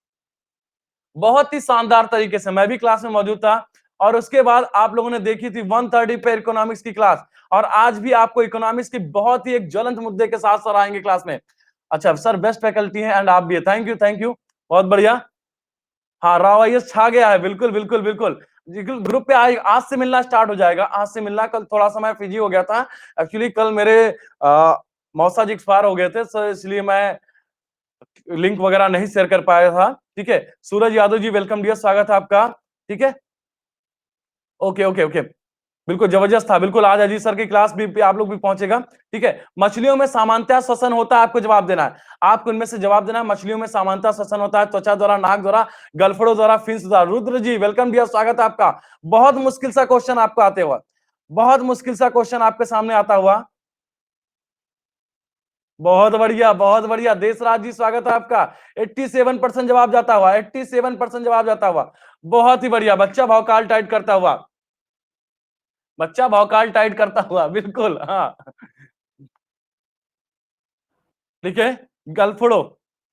बहुत ही शानदार तरीके से, मैं भी क्लास में मौजूद था। और उसके बाद आप लोगों ने देखी थी 1:30 पे इकोनॉमिक्स की क्लास, और आज भी आपको इकोनॉमिक्स की बहुत ही एक ज्वलंत मुद्दे के साथ सर आएंगे क्लास में। अच्छा सर, बेस्ट फैकल्टी है एंड आप भी है, थैंक यू, थैंक यू, बहुत बढ़िया। हाँ, राव आईएएस छा गया है, बिल्कुल बिल्कुल बिल्कुल। ग्रुप पे आज से मिलना स्टार्ट हो जाएगा, आज से मिलना। कल थोड़ा सा मैं फिजी हो गया था एक्चुअली, कल मेरे मौसा जी एक्सपायर हो गए थे, सो इसलिए मैं लिंक वगैरह नहीं शेयर कर पाया था। ठीक है, सूरज यादव जी, वेलकम डियर, स्वागत है आपका। ठीक है, ओके ओके ओके, बिल्कुल जबरदस्त था, बिल्कुल। आज अजीत सर की क्लास भी आप लोग भी पहुंचेगा। ठीक है, मछलियों में सामान्यतः श्वसन होता है, आपको जवाब देना है, आपको इनमें से जवाब देना है। मछलियों में सामान्यतः श्वसन होता है त्वचा द्वारा, नाक द्वारा, गलफड़ों द्वारा, फिन्स द्वारा। रुद्र जी, वेलकम डियर, स्वागत है आपका। बहुत मुश्किल सा क्वेश्चन आपको आते हुआ, बहुत मुश्किल सा क्वेश्चन आपके सामने आता हुआ। बहुत बढ़िया, बहुत बढ़िया। देशराज जी, स्वागत है आपका। 87% जवाब जाता हुआ, 87% जवाब जाता हुआ, बहुत ही बढ़िया। बच्चा भौकाल टाइट करता हुआ, बच्चा भौकाल टाइट करता हुआ, बिल्कुल। हाँ, ठीक है, गलफड़ो।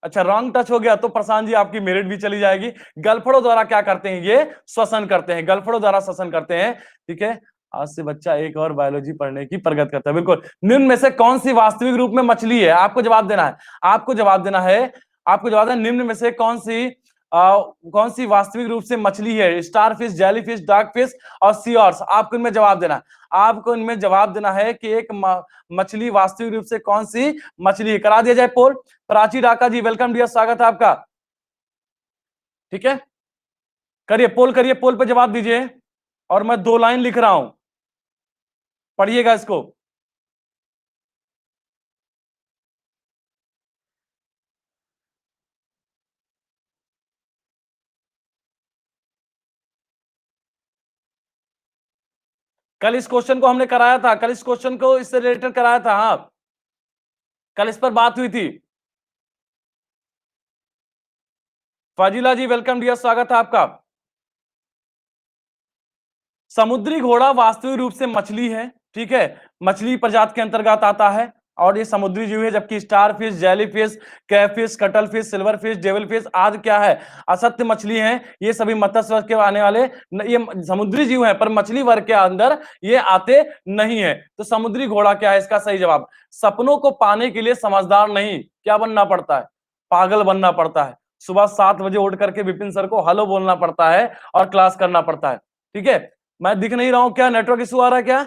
अच्छा, रॉन्ग टच हो गया तो प्रशांत जी आपकी मेरिट भी चली जाएगी। गलफड़ो द्वारा क्या करते हैं, ये श्वसन करते हैं, गलफड़ो द्वारा श्वसन करते हैं। ठीक है, आज से बच्चा एक और बायोलॉजी पढ़ने की प्रगति करता है, बिल्कुल। निम्न में से कौन सी वास्तविक रूप में मछली है, आपको जवाब देना है, आपको जवाब देना है, आपको जवाब देना। निम्न में से कौन सी वास्तविक रूप से मछली है? Star fish, jelly fish, dark fish और सी ऑर्स। आपको इनमें जवाब देना है, आपको इनमें जवाब देना है कि एक मछली वास्तविक रूप से कौन सी मछली है। करा दिया जाए पोल। प्राची डाका जी, वेलकम डियर, स्वागत है आपका। ठीक है, करिए पोल, करिए पोल पे जवाब दीजिए। और मैं 2 लाइन लिख रहा हूं, पढ़िएगा इसको। कल इस क्वेश्चन को हमने कराया था, कल इस क्वेश्चन को इससे रिलेटेड कराया था। हाँ, कल इस पर बात हुई थी। फाजिला जी, वेलकम डियर, स्वागत है आपका। समुद्री घोड़ा वास्तविक रूप से मछली है, ठीक है, मछली प्रजाति के अंतर्गत आता है, और ये समुद्री जीव है। जबकि star fish, jelly fish, catfish, cuttle fish, silver fish, devil fish आदि क्या है, असत्य मछली हैं। ये सभी मत्स्य वर्ग के आने वाले, ये समुद्री जीव हैं, पर मछली वर्ग के अंदर ये आते नहीं है। तो समुद्री घोड़ा क्या है, इसका सही जवाब। सपनों को पाने के लिए समझदार नहीं, क्या बनना पड़ता है, पागल बनना पड़ता है। सुबह 7 बजे उठ करके विपिन सर को हेलो बोलना पड़ता है और क्लास करना पड़ता है। ठीक है, मैं दिख नहीं रहा हूं क्या, नेटवर्क इशू आ रहा है क्या?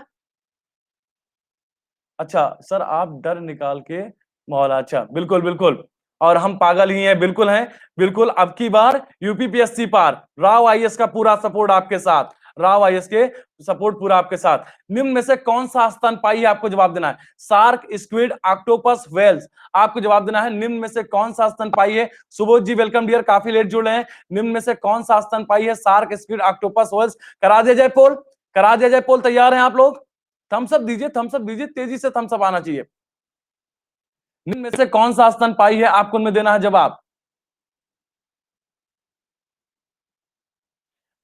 अच्छा सर, आप डर निकाल के माहौल, अच्छा बिल्कुल बिल्कुल, और हम पागल ही हैं, बिल्कुल हैं, बिल्कुल। अब की बार यूपीपीएससी पार, राव आईएएस का पूरा सपोर्ट आपके साथ, राव आईएएस के सपोर्ट पूरा आपके साथ। निम्न में से कौन सा स्तनपायी है, आपको जवाब देना है। शार्क, स्क्विड, ऑक्टोपस, व्हेल्स, आपको जवाब देना है। निम्न में से कौन सा स्तनपायी है? सुबोध जी, वेलकम डियर, काफी लेट जुड़े हैं। निम्न में से कौन सा स्तनपायी है? Shark, squid, octopus, whales. करा दिया जाए पोल, करा दिया जाए पोल। तैयार हैं आप लोग? थम्स अप दीजिए, थम्स अप दीजिए, तेजी से थम्स अप आना चाहिए। निम्न में से कौन सा स्तनपायी है, आपको उनमें देना है जवाब।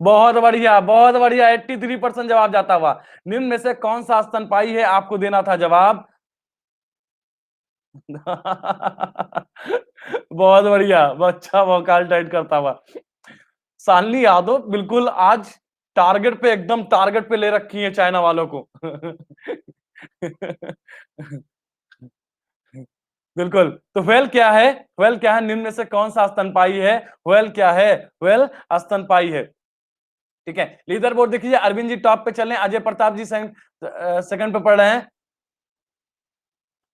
बहुत बढ़िया, बहुत बढ़िया, 83% जवाब जाता हुआ। निम्न में से कौन सा स्तनपायी है, आपको देना था जवाब। बहुत बढ़िया, बच्चा वोकाल टाइट करता हुआ। शालिनी यादव बिल्कुल आज टारगेट पे, एकदम टारगेट पे ले रखी है चाइना वालों को। बिल्कुल। तो व्हेल क्या है, व्हेल क्या है, निम्न में से कौन सा स्तनपायी है? व्हेल क्या है, व्हेल स्तनपायी है। ठीक है, लीडर बोर्ड देखिए, अरविंद जी टॉप पे चल रहे हैं, अजय प्रताप जी सेकंड पे पढ़ रहे हैं।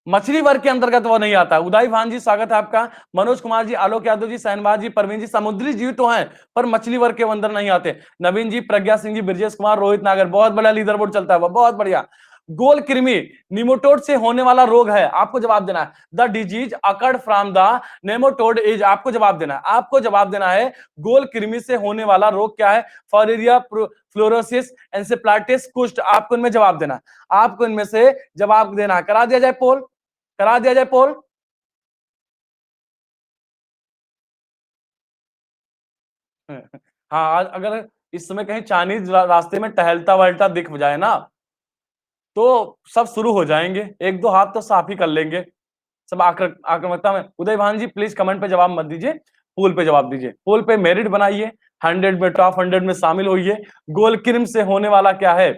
मछली वर्ग के अंतर्गत वो नहीं आता। उदय भान जी, स्वागत है आपका। मनोज कुमार जी, आलोक यादव जी, सहनबाज जी, परवीन जी, समुद्री जीव तो हैं पर मछली वर्ग के अंदर नहीं आते। नवीन जी, प्रज्ञा सिंह जी, ब्रजेश कुमार, रोहित नागर, बहुत बड़ा लीडर बोर्ड चलता है, बहुत बढ़िया। गोल कृमि निमोटोड से होने वाला रोग है, आपको जवाब देना है। The disease occurred from the nematode is, आपको जवाब देना है, आपको जवाब देना है गोल कृमि से होने वाला रोग क्या है? फाइलेरिया फ्लोरोसिस, एंसेफ्लाइटिस, कुष्ठ। आपको इनमें जवाब देना है, आपको इनमें से जवाब देना है। करा दिया जाए पोल, करा दिया जाए पोल। हाँ, अगर इस समय कहीं चाइनीज रास्ते में टहलता वहलता दिख जाए ना, तो सब शुरू हो जाएंगे, एक दो हाथ तो साफ ही कर लेंगे सब आक्रामकता में। उदय भान जी प्लीज कमेंट पे जवाब मत दीजिए, पोल पे जवाब दीजिए। पोल पे मेरिट बनाइए, 100 में, टॉप 100 में शामिल होइए। गोल किर्म से होने वाला क्या है?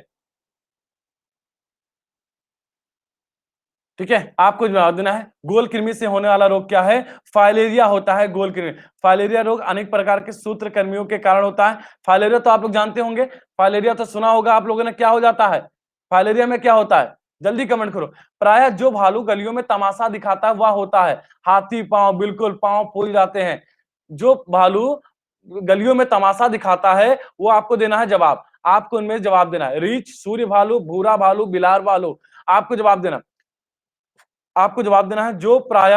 ठीक है, आपको जवाब देना है। गोल कृमि से होने वाला रोग क्या है? फाइलेरिया होता है गोल कृमि। फाइलेरिया रोग अनेक प्रकार के सूत्रकृमियों के कारण होता है। फाइलेरिया तो आप लोग जानते होंगे, फाइलेरिया तो सुना होगा आप लोगों ने। क्या हो जाता है फाइलेरिया में? क्या होता है? जल्दी कमेंट करो। प्रायः जो भालू गलियों में तमाशा दिखाता है वह होता है हाथी पांव। बिल्कुल, पांव फूल जाते हैं। जो भालू गलियों में तमाशा दिखाता है वो आपको देना है जवाब। आपको इनमें जवाब देना है। रीछ, सूर्य भालू, भूरा भालू, बिलार भालू। आपको जवाब देना, आपको जवाब देना है जो प्राय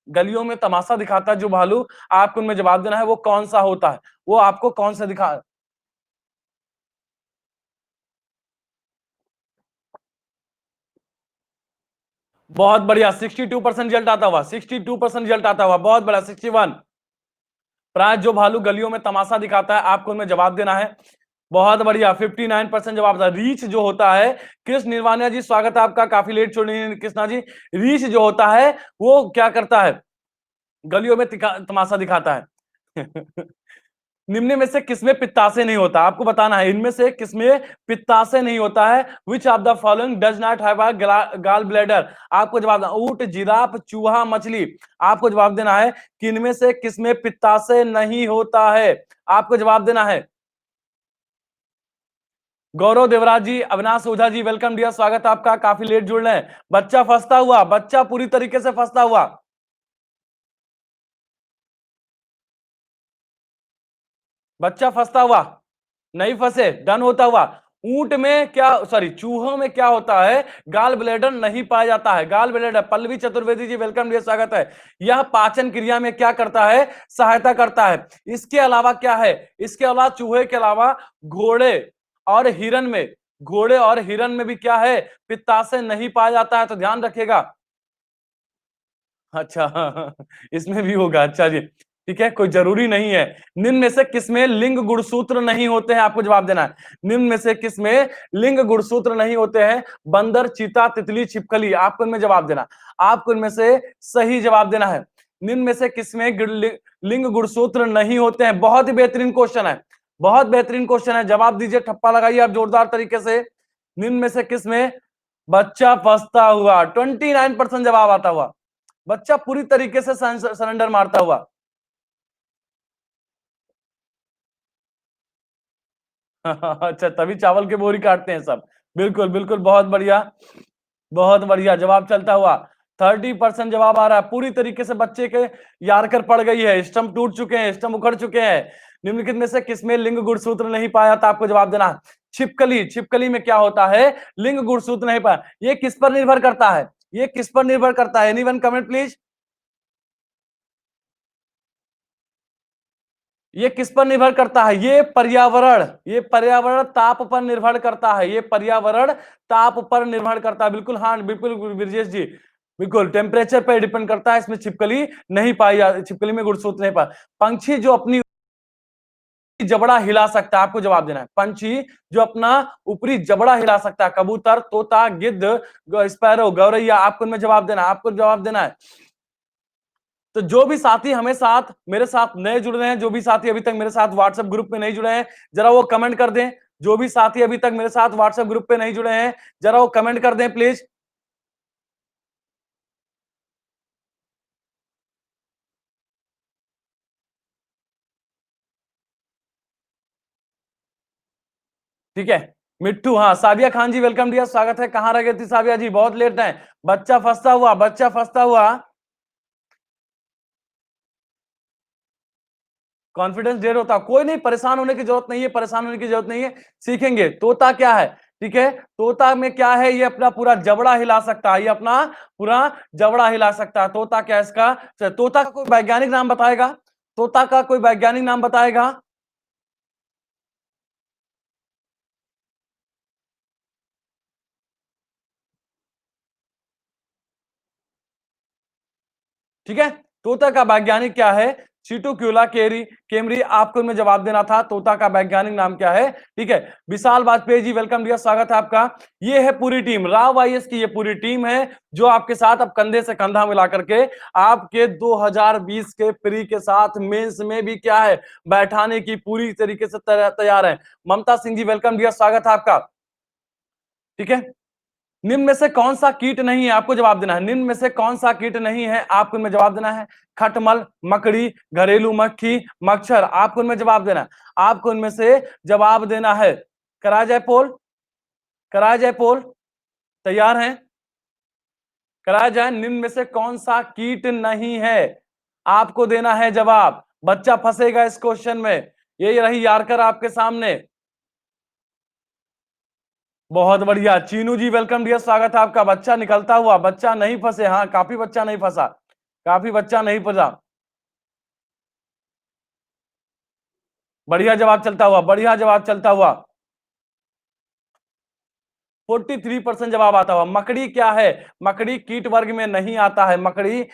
गलियों में तमाशा दिखाता है जो भालू, आपको उनमें जवाब देना है वो कौन सा होता है, वो आपको कौन सा दिखा। बहुत बढ़िया, 62% रिजल्ट आता हुआ, 62% रिजल्ट आता हुआ, बहुत बड़ा। 61। प्राय जो भालू गलियों में तमाशा दिखाता है, आपको उनमें जवाब देना है। बहुत बढ़िया, 59% जवाब था। रीछ जो होता है, कृष्ण निर्वाणिया जी स्वागत है आपका, काफी लेट छोड़िए कृष्णा जी। रीछ जो होता है वो क्या करता है? गलियों में तमाशा दिखाता है। निम्न में से किसमें पित्ताशय नहीं होता? आपको बताना है इनमें से किसमें पित्ताशय नहीं होता है। Which of the following does not have a gall bladder? आपको जवाब देना, ऊंट, जिराफ, चूहा, मछली। आपको जवाब देना है कि इनमें से किसमें पित्ताशय नहीं होता है। आपको जवाब देना है। गौरव देवराज जी, अविनाश ओझा जी, वेलकम डियर, स्वागत है आपका, काफी लेट जुड़ रहे हैं। बच्चा फंसता हुआ, बच्चा पूरी तरीके से फंसता हुआ, बच्चा फंसता हुआ, नहीं फंसे, डन होता हुआ। ऊंट में क्या, सॉरी चूहों में क्या होता है? गाल ब्लैडर नहीं पाया जाता है। Gall bladder, Pallavi Chaturvedi ji welcome dear, स्वागत है। यह पाचन क्रिया में क्या करता है? सहायता करता है। इसके अलावा क्या है? इसके अलावा चूहे के अलावा घोड़े और हिरन में, घोड़े और हिरन में भी क्या है? पित्ताशय नहीं पाया जाता है, तो ध्यान रखिएगा। अच्छा, इसमें भी होगा, अच्छा जी, ठीक है, कोई जरूरी नहीं है। निम्न में से किसमें लिंग गुणसूत्र नहीं होते हैं? आपको जवाब देना है। निम्न में से किसमें लिंग गुणसूत्र नहीं होते हैं? बंदर, चीता, तितली, छिपकली। आपको इनमें जवाब देना, आपको इनमें से सही जवाब देना है। निम्न में से किसमें लिंग गुणसूत्र नहीं होते हैं? बहुत ही बेहतरीन क्वेश्चन है, बहुत बेहतरीन क्वेश्चन है। जवाब दीजिए, ठप्पा लगाइए आप जोरदार तरीके से। निम्न में से किसमें बच्चा फंसता हुआ? 29% जवाब आता हुआ, बच्चा पूरी तरीके से सरेंडर मारता हुआ। अच्छा, तभी चावल के बोरी काटते हैं सब। बिल्कुल बिल्कुल, बहुत बढ़िया, बहुत बढ़िया जवाब चलता हुआ। 30% जवाब आ रहा है। पूरी तरीके से बच्चे के यारकर पड़ गई है, स्टंप टूट चुके हैं, स्टंप उखड़ चुके हैं। निम्नलिखित में से किसमें लिंग गुणसूत्र नहीं पाया था? आपको जवाब देना। छिपकली, छिपकली में क्या होता है? लिंग गुणसूत्र नहीं पाया। ये किस पर निर्भर करता है? ये किस पर निर्भर करता है? Anyone comment please. ये किस पर निर्भर करता है? ये पर्यावरण, ये पर्यावरण ताप पर निर्भर करता है, ये पर्यावरण ताप पर निर्भर करता है। बिल्कुल, हाँ बिल्कुल ब्रजेश जी, बिल्कुल टेम्परेचर पर डिपेंड करता है। इसमें छिपकली नहीं पाई जाती, छिपकली में गुणसूत्र नहीं पाया। पंछी जो अपनी जबड़ा हिला सकता है, आपको जवाब देना है। पंछी जो अपना ऊपरी जबड़ा हिला सकता है, कबूतर, तोता, गिद्ध, स्पैरो, गौरैया। आपको इनमें जवाब देना, आपको जवाब देना है। तो जो भी साथी हमें साथ मेरे साथ नए जुड़ रहे हैं, जो भी साथी अभी तक मेरे साथ व्हाट्सएप ग्रुप में नहीं जुड़े हैं, जरा वो कमेंट कर दें। जो भी साथी अभी तक मेरे साथ व्हाट्सएप ग्रुप पे नहीं जुड़े हैं, जरा वो कमेंट कर दें प्लीज। ठीक है, मिट्टू, हाँ साबिया खान जी वेलकम डियर, स्वागत है। कहां रह गई थी साबिया जी, बहुत लेट है। बच्चा फंसता हुआ, बच्चा फंसता हुआ, कॉन्फिडेंस डेड होता, कोई नहीं, परेशान होने की जरूरत नहीं है, परेशान होने की जरूरत नहीं है, सीखेंगे। तोता क्या है? ठीक है, तोता में क्या है, ये अपना पूरा जबड़ा हिला सकता है, ये अपना पूरा जबड़ा हिला सकता है। तोता क्या है इसका, तोता का कोई वैज्ञानिक नाम बताएगा, तोता का कोई वैज्ञानिक नाम बताएगा। ठीक है, तोता का वैज्ञानिक क्या है, चिटोक्यूला केरी केमरी, आपको इनमें जवाब देना था, तोता का वैज्ञानिक नाम क्या है। ठीक है, विशाल वाजपेयी जी वेलकम डियर, स्वागत है आपका। ये है पूरी टीम राव आईएएस की, ये पूरी टीम है जो आपके साथ अब कंधे से कंधा मिला करके आपके 2020 के प्री के साथ मेंस में भी क्या है, बैठाने की पूरी तरीके से तैयार है। ममता सिंह जी वेलकम डियर, स्वागत है आपका। ठीक है, निम्न में से कौन सा कीट नहीं है, आपको जवाब देना है, निम्न में से कौन सा कीट नहीं है, आपको इनमें जवाब देना है। खटमल, मकड़ी, घरेलू मक्खी, मच्छर, आपको इनमें जवाब देना है, आपको इनमें से जवाब देना है। करा जाए पोल, करा जाए पोल, तैयार हैं, कराया जाए, निम्न में से कौन सा कीट नहीं है, आपको देना है जवाब। बच्चा फंसेगा इस क्वेश्चन में, ये रही यारकर आपके सामने। बहुत बढ़िया, चीनू जी वेलकम डियर, स्वागत है आपका। बच्चा निकलता हुआ, बच्चा नहीं फंसे, हाँ काफी बच्चा नहीं फंसा, काफी बच्चा नहीं फंसा, बढ़िया जवाब चलता हुआ, बढ़िया जवाब चलता हुआ। 43% जवाब आता हुआ। मकड़ी क्या है, मकड़ी कीट वर्ग में नहीं आता है, मकड़ी,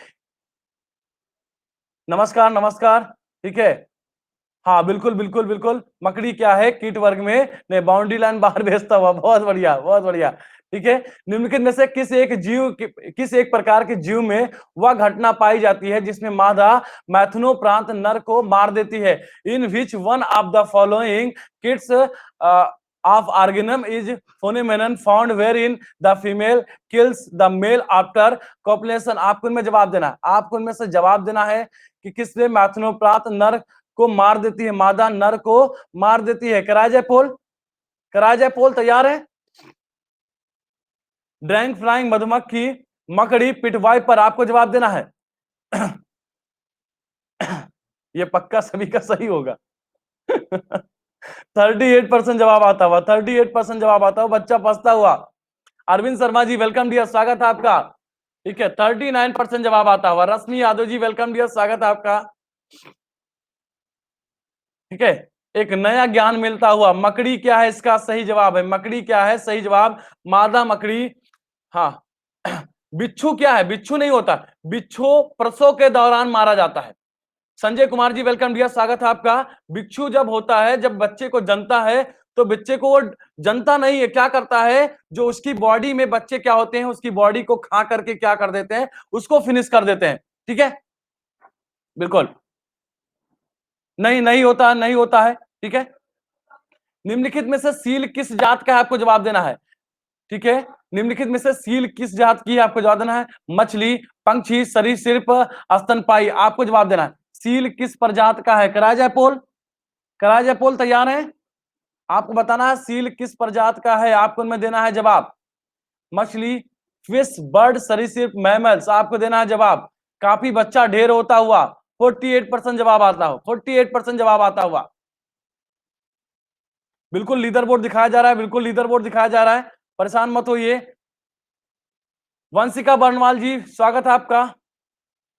नमस्कार नमस्कार, ठीक है, हाँ बिल्कुल बिल्कुल बिल्कुल, मकड़ी क्या है, कीट वर्ग में नहीं, बाउंड्री लाइन बाहर भेजता हुआ, बहुत बढ़िया बहुत बढ़िया। ठीक है, निम्नलिखित में से किस एक प्रकार के जीव में वह घटना पाई जाती है जिसमें मादा मैथुनोप्रांत नर को मार देती है। In which one of the following kids of organism is phenomenon found where in the female kills the male after copulation, आपको इनमें जवाब देना है, आपको इनमें से जवाब देना है कि किसमें मैथुनोप्रांत नर को मार देती है, मादा नर को मार देती है। कराया जाए पोल, कराया जाए पोल, तैयार है। ड्रैंग फ्लाइंग, मधुमक्खी, मकड़ी, पिटवाई पर, आपको जवाब देना है। ये पक्का सभी का सही होगा। 38% जवाब आता हुआ, 38% जवाब आता हुआ, बच्चा फंसता हुआ। अरविंद शर्मा जी वेलकम डियर, स्वागत है आपका। ठीक है, 39% जवाब आता हुआ। रश्मि यादव जी वेलकम डियर, स्वागत है आपका। ठीक है, एक नया ज्ञान मिलता हुआ। मकड़ी क्या है, इसका सही जवाब है, मकड़ी क्या है, सही जवाब मादा मकड़ी। हाँ, बिच्छू क्या है, बिच्छू नहीं होता, बिच्छू प्रसव के दौरान मारा जाता है। संजय कुमार जी वेलकम डियर, स्वागत है आपका। बिच्छू जब होता है, जब बच्चे को जनता है, तो बच्चे को वो जनता नहीं है, क्या करता है, जो उसकी बॉडी में बच्चे क्या होते हैं, उसकी बॉडी को खा करके क्या कर देते हैं, उसको फिनिश कर देते हैं। ठीक है, बिल्कुल नहीं, नहीं होता, नहीं होता है। ठीक है, निम्नलिखित में से सील किस जात का है, आपको जवाब देना है। ठीक है, निम्नलिखित में से सील किस जात की है, आपको जवाब देना है। मछली, पंछी, सरीसृप, स्तनपाई, आपको जवाब देना है। सील किस प्रजात का है, कराया जाए पोल, कराया जाए पोल, तैयार है, आपको बताना है सील किस प्रजात का है, आपको उनमें देना है जवाब। मछली, फिश, बर्ड, सरीसृप, मैमल्स, आपको देना है जवाब। काफी बच्चा ढेर होता हुआ, 48% जवाब आता हो, 48% जवाब आता हुआ। बिल्कुल लीडर बोर्ड दिखाया जा रहा है, बिल्कुल लीडर बोर्ड दिखाया जा रहा है, परेशान मत होइए। वंशिका बर्णवाल जी स्वागत है आपका,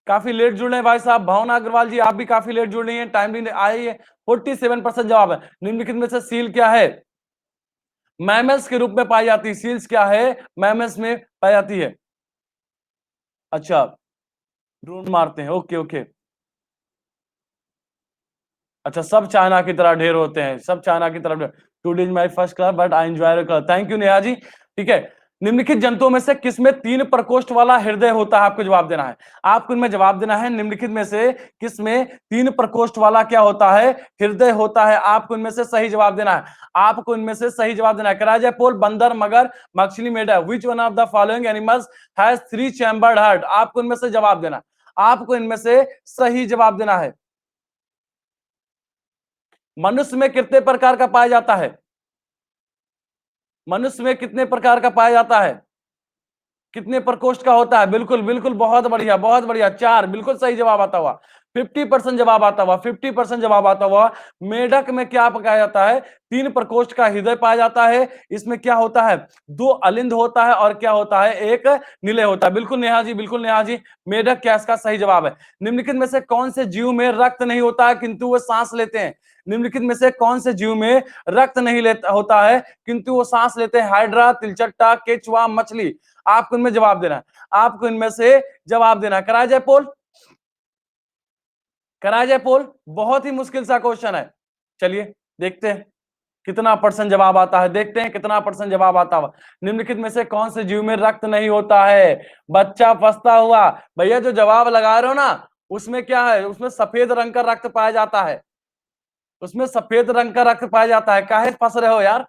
काफी लेट जुड़ रहे हैं भाई साहब। भावना अग्रवाल जी आप भी काफी लेट जुड़ रही हैं, टाइमली आई है। 47% जवाब है। निम्नलिखित में से सील क्या है, मैमल्स के रूप में पाई जाती है, सील्स क्या है, मैमल्स में पाई जाती है। अच्छा, ड्रोन मारते हैं, ओके ओके। अच्छा, सब चाइना की तरह ढेर होते हैं, सब चाइना की तरफ। Today is my first class but I enjoy your class, thank you Neha ji. ठीक है, निम्नलिखित जंतुओं में से किसमें 3 प्रकोष्ठ वाला हृदय होता है, आपको जवाब देना है, आपको इनमें जवाब देना है। निम्नलिखित में से किसमें 3 प्रकोष्ठ वाला क्या होता है, हृदय होता है, आपको इनमें से सही जवाब देना है, आपको इनमें से सही जवाब देना है। कराया जाए पोल, बंदर, मगर, मछली, मेढक, which one of the following animals has 3 chambered heart, आपको इनमें से जवाब देना, आपको इनमें से सही जवाब देना है। मनुष्य में कितने प्रकार का पाया जाता है, मनुष्य में कितने प्रकार का पाया जाता है, कितने प्रकोष्ठ का होता है, बिल्कुल बिल्कुल, बहुत बढ़िया बहुत बढ़िया, 4, बिल्कुल सही जवाब आता हुआ। 50% जवाब आता हुआ, 50% जवाब आता हुआ। मेढक में क्या पाया जाता है? 3 प्रकोष्ठ का हृदय पाया जाता है। इसमें क्या होता है? 2 अलिंद होता है और क्या होता है? एक निलय होता है। बिल्कुल नेहा जी, बिल्कुल नेहा जी, मेढक क्या इसका सही जवाब है। निम्नलिखित में से कौन से जीव में रक्त नहीं होता है किंतु वो सांस लेते हैं? निम्नलिखित में से कौन से जीव में रक्त नहीं लेता होता है किंतु वो सांस लेते हैं? हाइड्रा, तिलचट्टा, केचुआ, मछली। आपको इनमें जवाब देना है, आपको इनमें से जवाब देना है। कराया जाए पोल, कराया जाए पोल। बहुत ही मुश्किल सा क्वेश्चन है। चलिए देखते हैं कितना परसेंट जवाब आता है, देखते हैं कितना परसेंट जवाब आता हुआ। निम्नलिखित में से कौन से जीव में रक्त नहीं होता है? बच्चा फंसता हुआ। भैया जो जवाब लगा रहे हो ना, उसमें क्या है? उसमें सफेद रंग का रक्त पाया जाता है, उसमें सफेद रंग का रक्त पाया जाता है। काहे फंस रहे हो यार?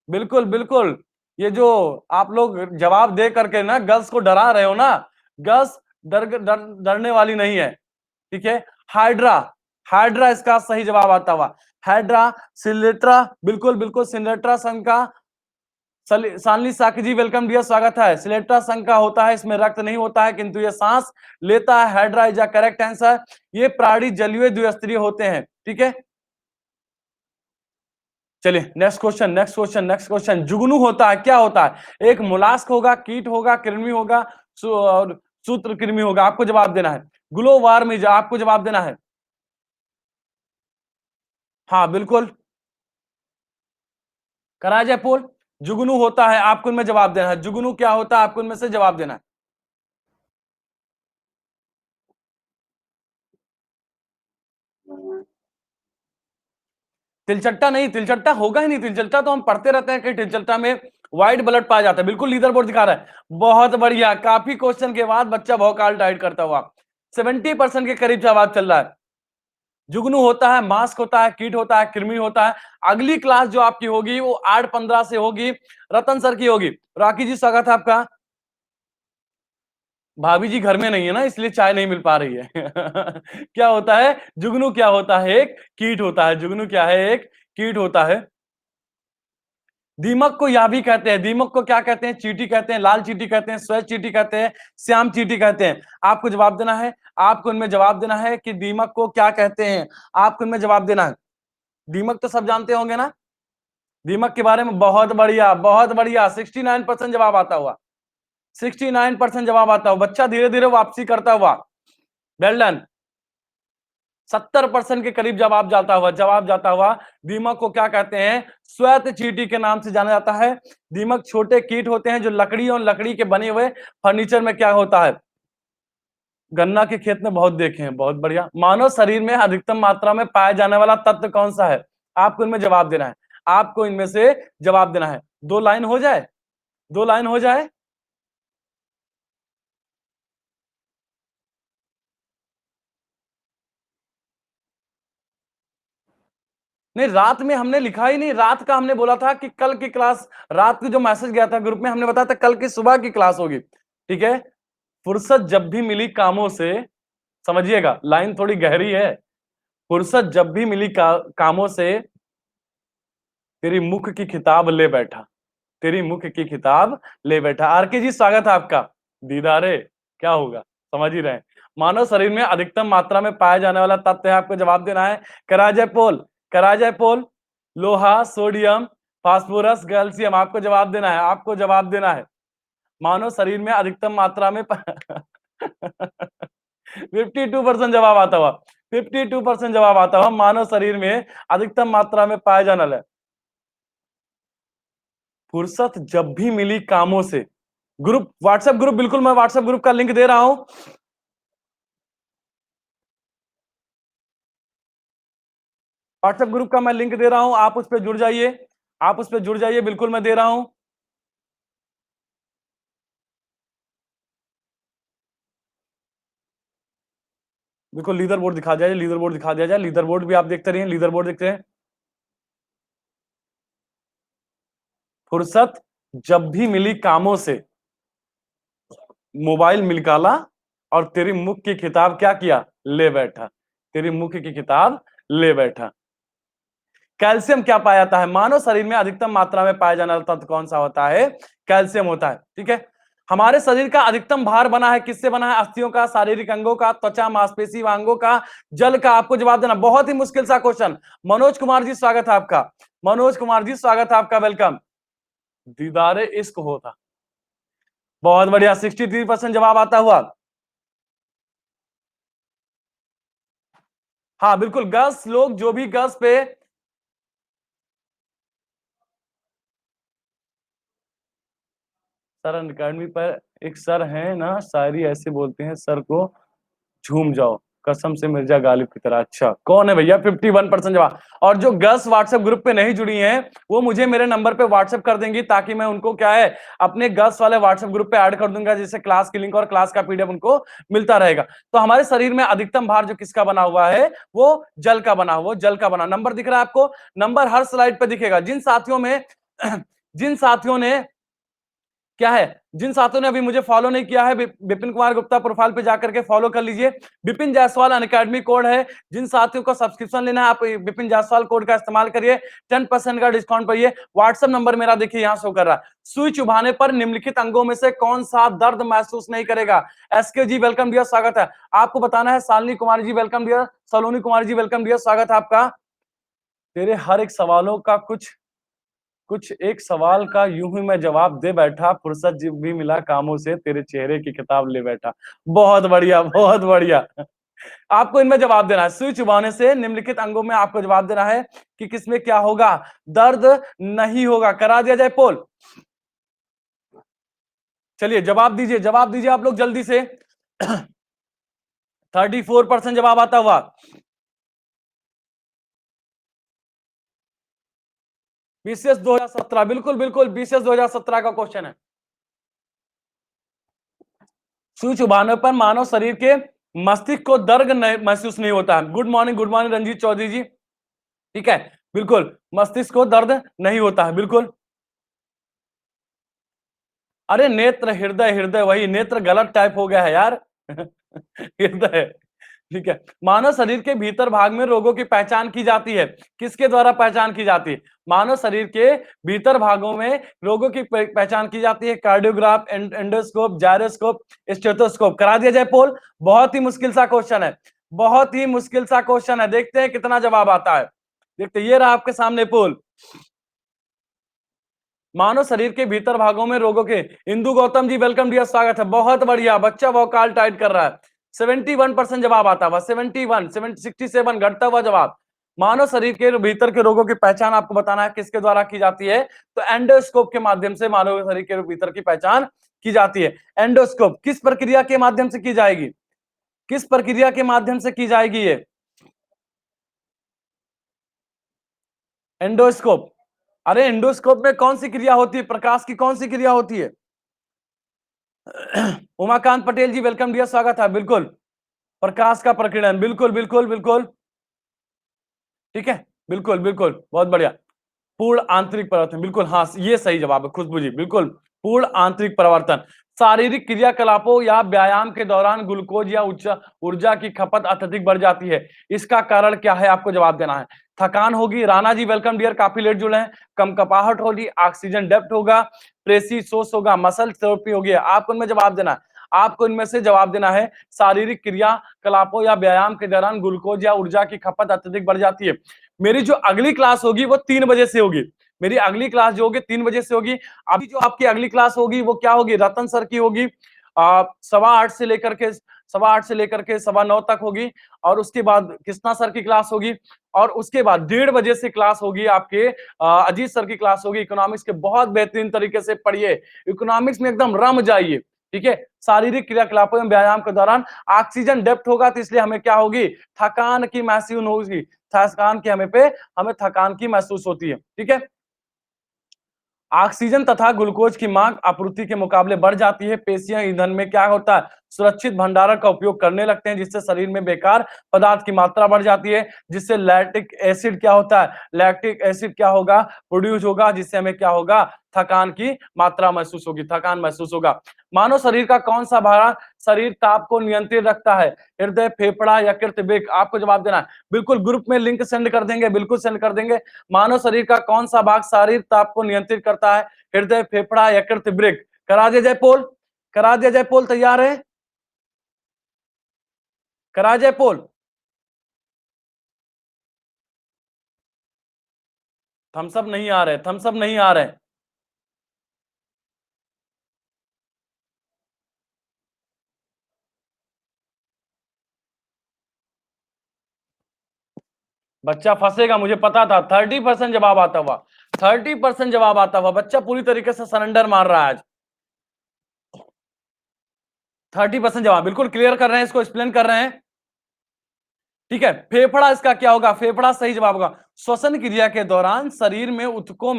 बिल्कुल बिल्कुल, ये जो आप लोग जवाब दे करके ना गर्ल्स को डरा रहे हो ना, गर्ल्स डरने वाली नहीं है, ठीक है। हाइड्रा, हाइड्रा इसका सही जवाब आता हुआ। हाइड्रा, सिलेट्रा, बिल्कुल बिल्कुल सिलेट्रा संघ का, सानली साकी जी वेलकम डियर, स्वागत है। सिलेट्रा संघ का होता है, इसमें रक्त नहीं होता है किंतु ये सांस लेता है। Hydra is a correct answer. ये प्राणी जलीय द्विस्तरीय होते हैं, ठीक है। चलिए next question, next question, next question. जुगनू होता है, क्या होता है? एक मोलास्क होगा, कीट होगा, कृमि होगा, और सूत्रकृमि होगा। आपको जवाब देना है। ग्लोवार्म इज, आपको जवाब देना है। हाँ बिल्कुल, करा जाए पोल। जुगनू होता है, आपको इनमें जवाब देना है। जुगनू क्या होता है? आपको इनमें से जवाब देना है। तिलचट्टा नहीं, तिलचट्टा होगा ही नहीं। तिलचट्टा तो हम पढ़ते रहते हैं कि तिलचट्टा में व्हाइट ब्लड पाया जाता है। बिल्कुल लीडर बोर्ड दिखा रहा है। बहुत बढ़िया, काफी क्वेश्चन के बाद बच्चा भौकाल टाइट करता हुआ 70% के करीब जवाब चल रहा है। जुगनू होता है, मास्क होता है, कीट होता है, कृमि होता है। अगली क्लास जो आपकी होगी वो 8-15 से होगी, रतन सर की होगी। राखी जी स्वागत है आपका। भाभी जी घर में नहीं है ना, इसलिए चाय नहीं मिल पा रही है। क्या होता है? जुगनू क्या होता है? एक कीट होता है। जुगनू क्या है? एक कीट होता है। दीमक को या भी कहते हैं। दीमक को क्या कहते हैं? चींटी कहते हैं, लाल चींटी कहते हैं, श्वेत चींटी कहते हैं, श्याम चींटी कहते हैं। आपको जवाब देना है, आपको इनमें जवाब देना है कि दीमक को क्या कहते हैं। आपको इनमें जवाब देना है। दीमक तो सब जानते होंगे ना, दीमक के बारे में। बहुत बढ़िया, बहुत बढ़िया, 69% जवाब आता हुआ, 69% जवाब आता हुआ। बच्चा धीरे धीरे वापसी करता हुआ, वेल डन। 70% के करीब जवाब जाता हुआ, जवाब जाता हुआ। दीमक को क्या कहते हैं? श्वेत चींटी के नाम से जाना जाता है। दीमक छोटे कीट होते हैं जो लकड़ी और लकड़ी के बने हुए फर्नीचर में क्या होता है? गन्ना के खेत में बहुत देखे हैं। बहुत बढ़िया। मानव शरीर में अधिकतम मात्रा में पाया जाने वाला तत्व कौन सा है? आपको इनमें जवाब देना है, आपको इनमें से जवाब देना है। 2 लाइन हो जाए, 2 लाइन हो जाए। नहीं, रात में हमने लिखा ही नहीं। रात का हमने बोला था कि कल की क्लास, रात को जो मैसेज गया था ग्रुप में, हमने बताया था कल की सुबह की क्लास होगी, ठीक है। फुर्सत जब भी मिली कामों से, समझिएगा लाइन थोड़ी गहरी है। फुर्सत जब भी मिली कामों से, तेरी मुख की किताब ले बैठा, तेरी मुख की किताब ले बैठा। आरके जी स्वागत है आपका। दीदारे क्या होगा, समझ ही रहे हैं। मानव शरीर में अधिकतम मात्रा में पाया जाने वाला तत्व है, आपको जवाब देना है। कराजय पोल, कराजय पोल। लोहा, सोडियम, फास्फोरस, कैल्शियम। आपको जवाब देना है, आपको जवाब देना है। मानव शरीर में अधिकतम मात्रा में 52% जवाब आता हुआ, 52% जवाब आता हुआ। मानव शरीर में अधिकतम मात्रा में पाया जाने वाला फुर्सत जब भी मिली कामों से। ग्रुप, व्हाट्सएप ग्रुप, बिल्कुल मैं व्हाट्सएप ग्रुप का लिंक दे रहा हूं। व्हाट्सएप ग्रुप का मैं लिंक दे रहा हूं, आप उस पर जुड़ जाइए, आप उस पर जुड़ जाइए, बिल्कुल मैं दे रहा हूं। बिल्कुल लीडर बोर्ड दिखा दिया जाए, लीडर बोर्ड दिखा दिया जाए। लीडर बोर्ड भी आप देखते रहिए, लीडर बोर्ड देखते हैं। फुर्सत जब भी मिली कामों से, मोबाइल निकाला और तेरी मुख की किताब क्या किया? ले बैठा, तेरी मुख की किताब ले बैठा। कैल्शियम क्या पाया जाता है? मानव शरीर में अधिकतम मात्रा में पाया जाने वाला तत्व कौन सा होता है? कैल्शियम होता है, ठीक है। हमारे शरीर का अधिकतम भार बना है किससे बना है? अस्थियों का, शारीरिक अंगों का, त्वचा, मांसपेशी व अंगों का, जल का। आपको जवाब देना, बहुत ही मुश्किल सा क्वेश्चन। मनोज कुमार जी स्वागत है आपका। मनोज कुमार जी स्वागत है आपका, वेलकम। दीदारे इश्क होता। बहुत बढ़िया, 63% जवाब आता हुआ। हाँ बिल्कुल, गर्ल्स लोग जो भी गर्ल्स पे सर अकेडमी पर एक सर है ना, शायरी ऐसे बोलते हैं, सर को झूम जाओ कसम से मिर्जा गालिब की तरह। अच्छा कौन है भैया? 51% जवाब। और जो गर्ल्स व्हाट्सएप ग्रुप पे नहीं जुड़ी हैं वो मुझे मेरे नंबर पे व्हाट्सएप कर देंगी, ताकि मैं उनको क्या है अपने गर्ल्स वाले व्हाट्सएप ग्रुप पे ऐड कर दूंगा, जिससे क्लास की लिंक और क्लास का पीडीएफ उनको मिलता रहेगा। तो हमारे शरीर में अधिकतम भार जो किसका बना हुआ है? वो जल का बना हुआ, जल का बना। नंबर दिख रहा है आपको? नंबर हर स्लाइड पे दिखेगा। जिन साथियों में जिन साथियों ने क्या है, जिन साथियों ने अभी मुझे फॉलो नहीं किया है, विपिन कुमार गुप्ता प्रोफाइल पे जाकर के फॉलो कर लीजिए। विपिन जायसवाल अनअकैडमी कोड है। जिन साथियों को सब्सक्रिप्शन लेना है आप विपिन जायसवाल कोड का इस्तेमाल करिए, 10% का डिस्काउंट पाइए। व्हाट्सएप नंबर मेरा देखिए यहाँ शो कर रहा है। सुई चुभाने पर निम्नलिखित अंगों में से कौन सा दर्द महसूस नहीं करेगा? एसके जी वेलकम डियर, स्वागत है। आपको बताना है। शालिनी कुमारी जी वेलकम डियर, सलोनी कुमारी जी वेलकम डियर, स्वागत है आपका। तेरे हर एक सवालों का कुछ कुछ एक सवाल का यूं ही मैं जवाब दे बैठा, फुर्सत जब भी मिला कामों से तेरे चेहरे की किताब ले बैठा। बहुत बढ़िया, बहुत बढ़िया। आपको इनमें जवाब देना है। सुई चुबाने से निम्नलिखित अंगों में आपको जवाब देना है कि किसमें क्या होगा? दर्द नहीं होगा। करा दिया जाए पोल? चलिए जवाब दीजिए आप लोग जल्दी से। 34% जवाब आता हुआ। बीसीएस 2017, बिल्कुल बिल्कुल बीसीएस 2017 का क्वेश्चन है। सुई चुभाने पर मानव शरीर के मस्तिष्क को दर्द महसूस नहीं होता है। गुड मॉर्निंग रंजीत चौधरी जी। ठीक है, बिल्कुल मस्तिष्क को दर्द नहीं होता है, बिल्कुल। अरे नेत्र, हृदय, हृदय वही, नेत्र गलत टाइप हो गया है यार। हृदय। ठीक है। मानव शरीर के भीतर भाग में रोगों की पहचान की जाती है, किसके द्वारा पहचान की जाती है? मानव शरीर के भीतर भागों में रोगों की पहचान की जाती है। Cardiograph, endoscope, gyroscope, stethoscope. करा दिया जाए पोल? बहुत ही मुश्किल सा क्वेश्चन है, बहुत ही मुश्किल सा क्वेश्चन है। देखते हैं कितना जवाब आता है। देखते, ये रहा आपके सामने पोल। मानव शरीर के भीतर भागों में रोगों के, इंदु गौतम जी वेलकम डियर, स्वागत है। बहुत बढ़िया, बच्चा वोकाल टाइट कर रहा है। 71% जवाब आता हुआ। 71, 67 घटता हुआ जवाब। मानव शरीर के भीतर के रोगों की पहचान आपको बताना है किसके द्वारा की जाती है? तो एंडोस्कोप के माध्यम से मानव शरीर के भीतर की पहचान की जाती है। एंडोस्कोप किस प्रक्रिया के माध्यम से की जाएगी? किस प्रक्रिया के माध्यम से की जाएगी ये एंडोस्कोप? अरे एंडोस्कोप में कौन सी क्रिया होती है? प्रकाश की कौन सी क्रिया होती है? उमाकांत पटेल जी वेलकम डियर, स्वागत है। बिल्कुल प्रकाश का प्रकीर्णन, बिल्कुल बिल्कुल बिल्कुल। ठीक है, बिल्कुल बिल्कुल, बहुत बढ़िया। पूर्ण आंतरिक परिवर्तन, बिल्कुल हाँ, ये सही जवाब है खुशबू जी, बिल्कुल। पूर्ण आंतरिक परिवर्तन। शारीरिक क्रियाकलापों या व्यायाम के दौरान ग्लूकोज या ऊर्जा ऊर्जा की खपत अत्यधिक बढ़ जाती है, इसका कारण क्या है? आपको जवाब देना है। थकान होगी, राणा जी वेलकम डियर, काफी लेट जुड़े हैं। कम कपाहट होगी, ऑक्सीजन डेप्थ होगा, प्रेसी सोस होगा, मसल थेरेपी होगी। आपको इनमें जवाब देना है। आपको इनमें से जवाब देना है। शारीरिक क्रियाकलापों या व्यायाम के दौरान ग्लूकोज या ऊर्जा की खपत अत्यधिक बढ़ जाती है। मेरी जो अगली क्लास होगी वो 3 बजे से होगी। मेरी अगली क्लास जो होगी 3 बजे से होगी। अभी जो आपकी अगली क्लास होगी वो क्या होगी? रतन सर की होगी। 8:15 से लेकर के 8:15 से लेकर के 9:15 तक होगी। और उसके बाद कृष्णा सर की क्लास होगी। और उसके बाद 1:30 बजे से क्लास होगी आपके अजीत सर की क्लास होगी। इकोनॉमिक्स के बहुत बेहतरीन तरीके से पढ़िए, इकोनॉमिक्स में एकदम रम जाइए। ठीक है, शारीरिक क्रियाकलापों में व्यायाम के दौरान ऑक्सीजन डेप्थ होगा, तो इसलिए हमें क्या होगी? थकान की महसूस होगी। थकान की हमें थकान की महसूस होती है। ठीक है, ऑक्सीजन तथा ग्लूकोज की मांग आपूर्ति के मुकाबले बढ़ जाती है। पेशियां ईंधन में क्या होता है? सुरक्षित भंडारण का उपयोग करने लगते हैं, जिससे शरीर में बेकार पदार्थ की मात्रा बढ़ जाती है, जिससे लैक्टिक एसिड क्या होता है? लैक्टिक एसिड क्या होगा? प्रोड्यूस होगा, जिससे हमें क्या होगा? थकान की मात्रा महसूस होगी, थकान महसूस होगा। मानव शरीर का कौन सा भाग शरीर ताप को नियंत्रित रखता है? हृदय, फेफड़ा, यकृत, वृक्क? आपको जवाब देना है। बिल्कुल ग्रुप में लिंक सेंड कर देंगे, बिल्कुल सेंड कर देंगे। मानव शरीर का कौन सा भाग शारीरिक ताप को नियंत्रित करता है? हृदय, फेफड़ा, यकृत, वृक्क? करा दिया जाए पोल? करा दिया जाए पोल, तैयार है? करा जाए पोल? थम्सअप नहीं आ रहे, थम्सअप नहीं आ रहे। बच्चा फंसेगा, मुझे पता था। 30% जवाब आता हुआ, 30% जवाब आता हुआ बच्चा पूरी तरीके से सरेंडर मार रहा है आज। 30% जवाब बिल्कुल क्लियर कर रहे हैं, इसको एक्सप्लेन कर रहे हैं। ठीक है, फेफड़ा इसका क्या होगा? फेफड़ा सही जवाब होगा। श्वसन क्रिया के दौरान शरीर के ऊतकों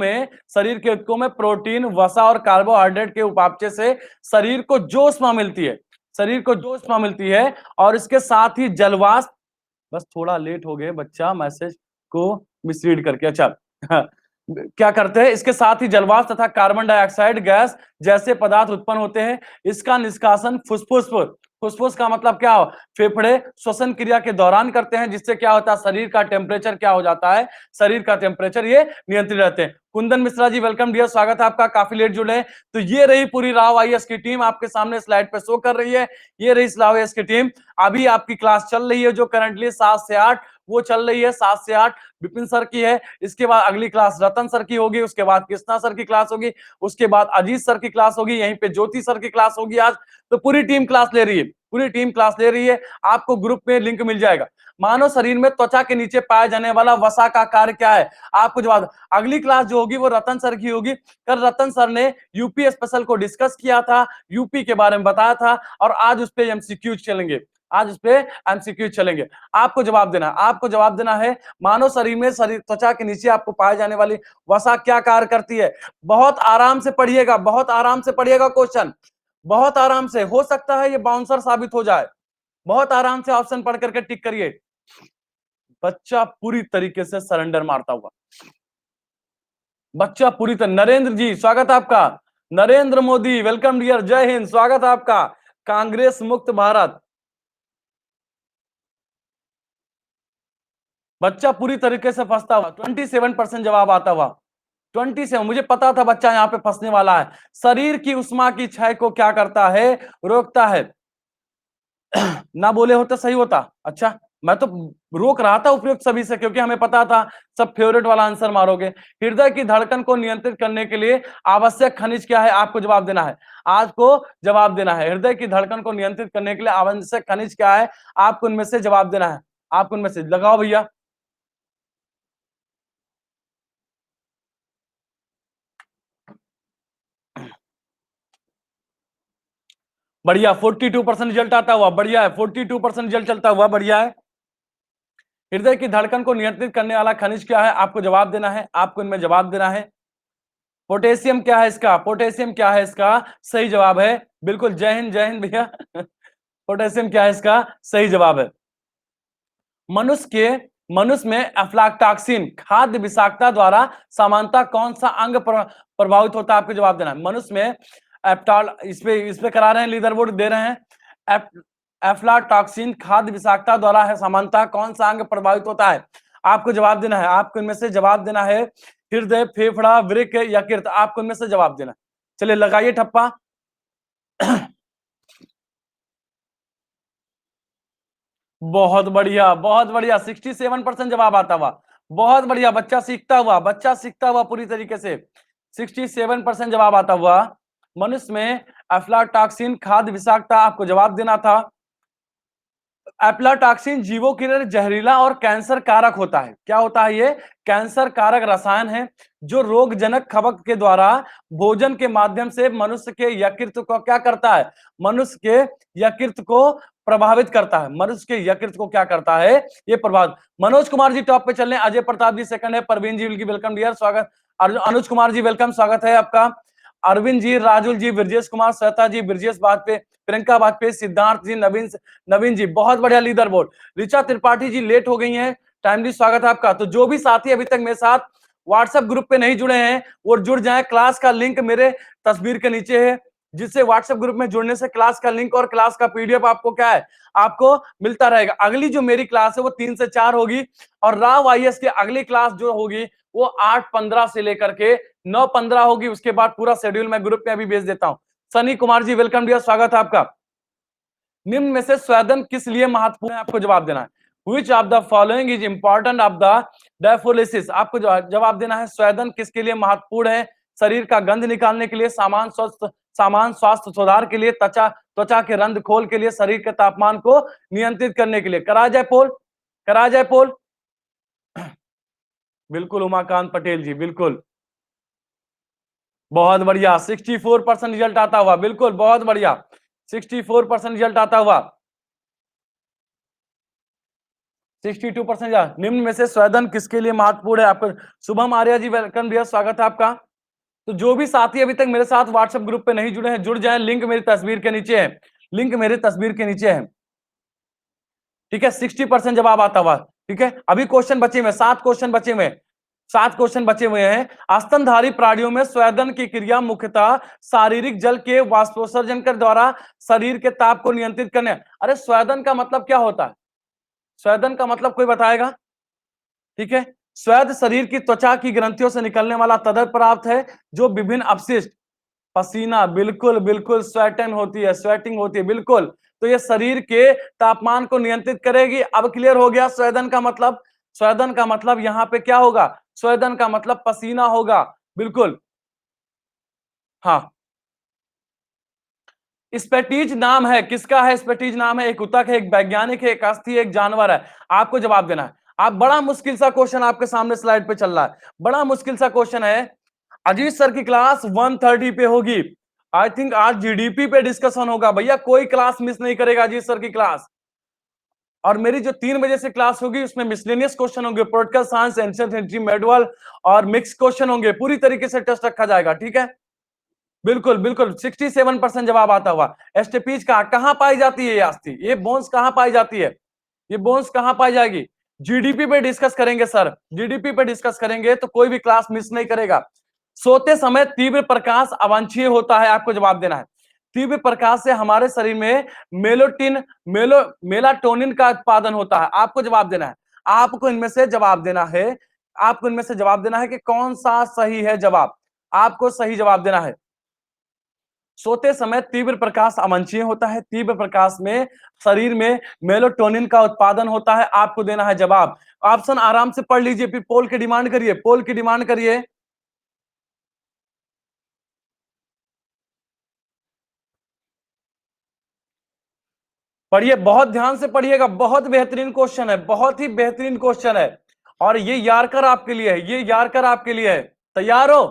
में प्रोटीन, वसा और कार्बोहाइड्रेट के उपापचय से शरीर को जो ऊष्मा मिलती है, शरीर को जो ऊष्मा मिलती है, और इसके साथ ही जलवाष्प, बस थोड़ा लेट हो गए बच्चा मैसेज को मिसरीड करके। अच्छा क्या करते हैं? इसके साथ ही जलवाष्प तथा कार्बन डाइऑक्साइड गैस जैसे पदार्थ उत्पन्न होते हैं। इसका निष्कासन फुसफुस, फुसफुस का मतलब क्या हो? फेफड़े श्वसन क्रिया के दौरान करते हैं, जिससे क्या होता है? शरीर का टेम्परेचर क्या हो जाता है? शरीर का टेम्परेचर ये नियंत्रित रहते हैं। कुंदन मिश्रा जी वेलकम डियर, स्वागत है आपका, काफी लेट जुड़े। तो ये रही पूरी राव आईएएस की टीम, आपके सामने स्लाइड पे शो कर रही है। ये रही राव आईएएस की टीम। अभी आपकी क्लास चल रही है जो करंटली 7 से 8 वो चल रही है, 7 से 8 विपिन सर की है। इसके बाद अगली क्लास रतन सर की होगी, उसके बाद कृष्णा सर की क्लास होगी, उसके बाद अजीत सर की क्लास होगी, यहीं पे ज्योति सर की क्लास होगी आज। तो पूरी टीम क्लास ले रही है, पूरी टीम क्लास ले रही है। आपको ग्रुप में लिंक मिल जाएगा। मानव शरीर में त्वचा के नीचे पाया जाने वाला वसा का कार्य क्या है? आपको जवाब, अगली क्लास जो होगी वो रतन सर की होगी। कल रतन सर ने यूपी स्पेशल को डिस्कस किया था, यूपी के बारे में बताया था, और आज उस पे एमसीक्यू चलेंगे, आज उस पे एमसीक्यू चलेंगे। आपको जवाब देना, आपको जवाब देना है मानव शरीर में शरीर त्वचा के नीचे आपको पाए जाने वाली वसा क्या कार्य करती है। बहुत आराम से पढ़िएगा, बहुत आराम से पढ़िएगा क्वेश्चन, बहुत आराम से। हो सकता है ये बाउंसर साबित हो जाए, बहुत आराम से ऑप्शन पढ़ करके टिक करिए। बच्चा पूरी तरीके से सरेंडर मारता हुआ, बच्चा पूरी तरह। नरेंद्र जी स्वागत है आपका, नरेंद्र मोदी वेलकम डियर, जय हिंद, स्वागत है आपका। कांग्रेस मुक्त भारत, बच्चा पूरी तरीके से फंसता हुआ। 27% जवाब आता हुआ, 27। मुझे पता था बच्चा यहाँ पे फंसने वाला है। शरीर की उष्मा की क्षय को क्या करता है? रोकता है। ना बोले होता सही होता। अच्छा, मैं तो रोक रहा था उपयुक्त सभी से, क्योंकि हमें पता था सब फेवरेट वाला आंसर मारोगे। हृदय की धड़कन को नियंत्रित करने के लिए आवश्यक खनिज क्या है? आपको जवाब देना है, आपको जवाब देना है। हृदय की धड़कन को नियंत्रित करने के लिए आवश्यक खनिज क्या है? आपको उनमें से जवाब देना है, आपको उनमें से लगाओ भैया। बढ़िया, 42% रिजल्ट आता हुआ, बढ़िया है। 42% रिजल्ट चलता हुआ, बढ़िया है। हृदय की धड़कन को नियंत्रित करने वाला खनिज क्या है? आपको जवाब देना है, आपको इनमें जवाब देना है। पोटेशियम क्या है इसका? पोटेशियम क्या है इसका? सही जवाब है, बिल्कुल। जय हिंद भैया। पोटेशियम क्या है इसका? सही जवाब है। मनुष्य में एफ्लाटॉक्सिन खाद्य विषाक्तता द्वारा सामान्यतः कौन सा अंग प्रभावित होता है? आपको जवाब देना है। मनुष्य में इस पे करा रहे हैं, लीडर बोर्ड दे रहे हैं। एफ्लाटॉक्सिन खाद्य विषाक्तता द्वारा है सामान्यतः कौन सा अंग प्रभावित होता है? आपको जवाब देना है, आपको इनमें से जवाब देना है। हृदय, फेफड़ा, वृक्क, यकृत, आपको इनमें से जवाब देना। चलिए लगाइए ठप्पा। बहुत बढ़िया, बहुत बढ़िया। 67% जवाब आता हुआ, बहुत बढ़िया। बच्चा सीखता हुआ, बच्चा सीखता हुआ पूरी तरीके से। 67% जवाब आता हुआ। मनुष्य में एफ्लाटॉक्सिन खाद्य विषाक्तता, आपको जवाब देना था। एफ्लाटॉक्सिन जीवों के लिए जहरीला और कैंसर कारक होता है। क्या होता है ये? कैंसर कारक रसायन है, जो रोगजनक खपत के द्वारा भोजन के माध्यम से मनुष्य के यकृत को क्या करता है? मनुष्य के यकृत को प्रभावित करता है। मनुष्य के यकृत को क्या करता है? ये प्रभावित। मनोज कुमार जी टॉप पे चल रहे हैं, अजय प्रताप जी सेकंड है, परवीन जी वेलकम डियर, स्वागत। अनुज कुमार जी वेलकम, स्वागत है आपका। अरविंद जी, राजुल जी, ब्रजेश कुमार, श्वेता जी, ब्रजेश वाजपेयी, प्रियंका वाजपेयी, सिद्धार्थ जी, नवीन नवीन जी, बहुत बढ़िया leader board. Richa Tripathi ji late हो गई हैं, टाइमली स्वागत है आपका। तो जो भी साथी अभी तक मेरे साथ व्हाट्सएप ग्रुप पे नहीं जुड़े हैं वो जुड़ जाएं। क्लास का लिंक मेरे तस्वीर के नीचे है, जिससे व्हाट्सएप ग्रुप में जुड़ने से क्लास का लिंक और क्लास का पीडीएफ आपको क्या है? आपको मिलता रहेगा। अगली जो मेरी क्लास है वो 3 से 4 होगी, और राव आईएएस की अगली क्लास जो होगी वो 8:15 से लेकर के 9:15 होगी। उसके बाद पूरा शेड्यूल मैं ग्रुप में अभी भेज देता हूं। सनी कुमार जी वेलकम डियर, स्वागत है आपका। निम्न में से स्वेदन किस लिए महत्वपूर्ण है, आपको जवाब देना है। Which of the following is important of the diaphoresis? आपको जवाब देना है स्वेदन किसके लिए महत्वपूर्ण है। शरीर का गंध निकालने के लिए, सामान स्वास्थ्य सुधार के लिए, त्वचा त्वचा के रंध्र खोल के लिए, शरीर के तापमान को नियंत्रित करने के लिए। करा जाए पोल, करा जाए पोल। बिल्कुल उमाकांत पटेल जी, बिल्कुल बहुत बढ़िया। 64% रिजल्ट आता हुआ, बिल्कुल बहुत बढ़िया। 64% रिजल्ट आता हुआ। 62%। निम्न में से स्वेदन किसके लिए महत्वपूर्ण है आपको। शुभम आर्या जी वेलकम डियर, स्वागत है आपका। तो जो भी साथी अभी तक मेरे साथ व्हाट्सएप ग्रुप पे नहीं जुड़े हैं, जुड़ जाएं, लिंक मेरी तस्वीर के नीचे है, लिंक मेरी तस्वीर के नीचे है। ठीक है, 60% जवाब आता हुआ। ठीक है, अभी क्वेश्चन बचे हुए, 7 क्वेश्चन बचे हुए, 7 क्वेश्चन बचे हुए हैं। स्तनधारी प्राणियों में स्वेदन की क्रिया मुख्यतः शारीरिक जल के वाष्पोत्सर्जन के द्वारा शरीर के ताप को नियंत्रित करने। अरे स्वेदन का मतलब क्या होता है, स्वेदन का मतलब कोई बताएगा। ठीक है, स्वेद शरीर की त्वचा की ग्रंथियों से निकलने वाला तदर्थ प्राप्त है जो विभिन्न अपशिष्ट, पसीना, बिल्कुल बिल्कुल स्वेटन होती है, स्वेटिंग होती है, बिल्कुल। तो ये शरीर के तापमान को नियंत्रित करेगी। अब क्लियर हो गया स्वेदन का मतलब। स्वेदन का मतलब यहां पे क्या होगा, स्वेदन का मतलब पसीना होगा, बिल्कुल। हाँ, स्पेटीज नाम है, किसका है स्पेटीज नाम है, एक ऊतक है, एक वैज्ञानिक है, एक अस्थि है, एक जानवर है। आपको जवाब देना है। आप बड़ा मुश्किल सा क्वेश्चन आपके सामने स्लाइड पे चल रहा है, बड़ा मुश्किल सा क्वेश्चन है। अजीत सर की क्लास 1:30 पे होगी। आई थिंक आज जीडीपी पे डिस्कशन होगा भैया, कोई क्लास मिस नहीं करेगा अजीत सर की क्लास। और मेरी जो 3 बजे से क्लास होगी उसमें मिसलेनियस क्वेश्चन होंगे, political science, ancient history, medieval और मिक्स क्वेश्चन होंगे, पूरी तरीके से टेस्ट रखा जाएगा। ठीक है, बिल्कुल बिल्कुल। 67% जवाब आता हुआ। एस्टेपीज कहां पाई जाती है, ये अस्थि, ये बोन्स कहां पाई जाती है, ये बोन्स कहां पाई जाएगी। जीडीपी पे डिस्कस करेंगे सर, जीडीपी पे डिस्कस करेंगे तो कोई भी क्लास मिस नहीं करेगा। सोते समय तीव्र प्रकाश अवांछनीय होता है, आपको जवाब देना है। तीव्र प्रकाश से हमारे शरीर में मेलाटोनिन का उत्पादन होता है, आपको जवाब देना है। आपको इनमें से जवाब देना है, आपको इनमें से जवाब देना है कि कौन सा सही है जवाब, आपको सही जवाब देना है। सोते समय तीव्र प्रकाश अवांछनीय होता है, तीव्र प्रकाश में शरीर में मेलाटोनिन का उत्पादन होता है, आपको देना है जवाब। ऑप्शन आराम से पढ़ लीजिए, फिर पोल की डिमांड करिए, पोल की डिमांड करिए। पढ़िए, बहुत ध्यान से पढ़िएगा, बहुत बेहतरीन क्वेश्चन है, बहुत ही बेहतरीन क्वेश्चन है। और ये यारकर आपके लिए है, ये यारकर आपके लिए है। तैयार हो,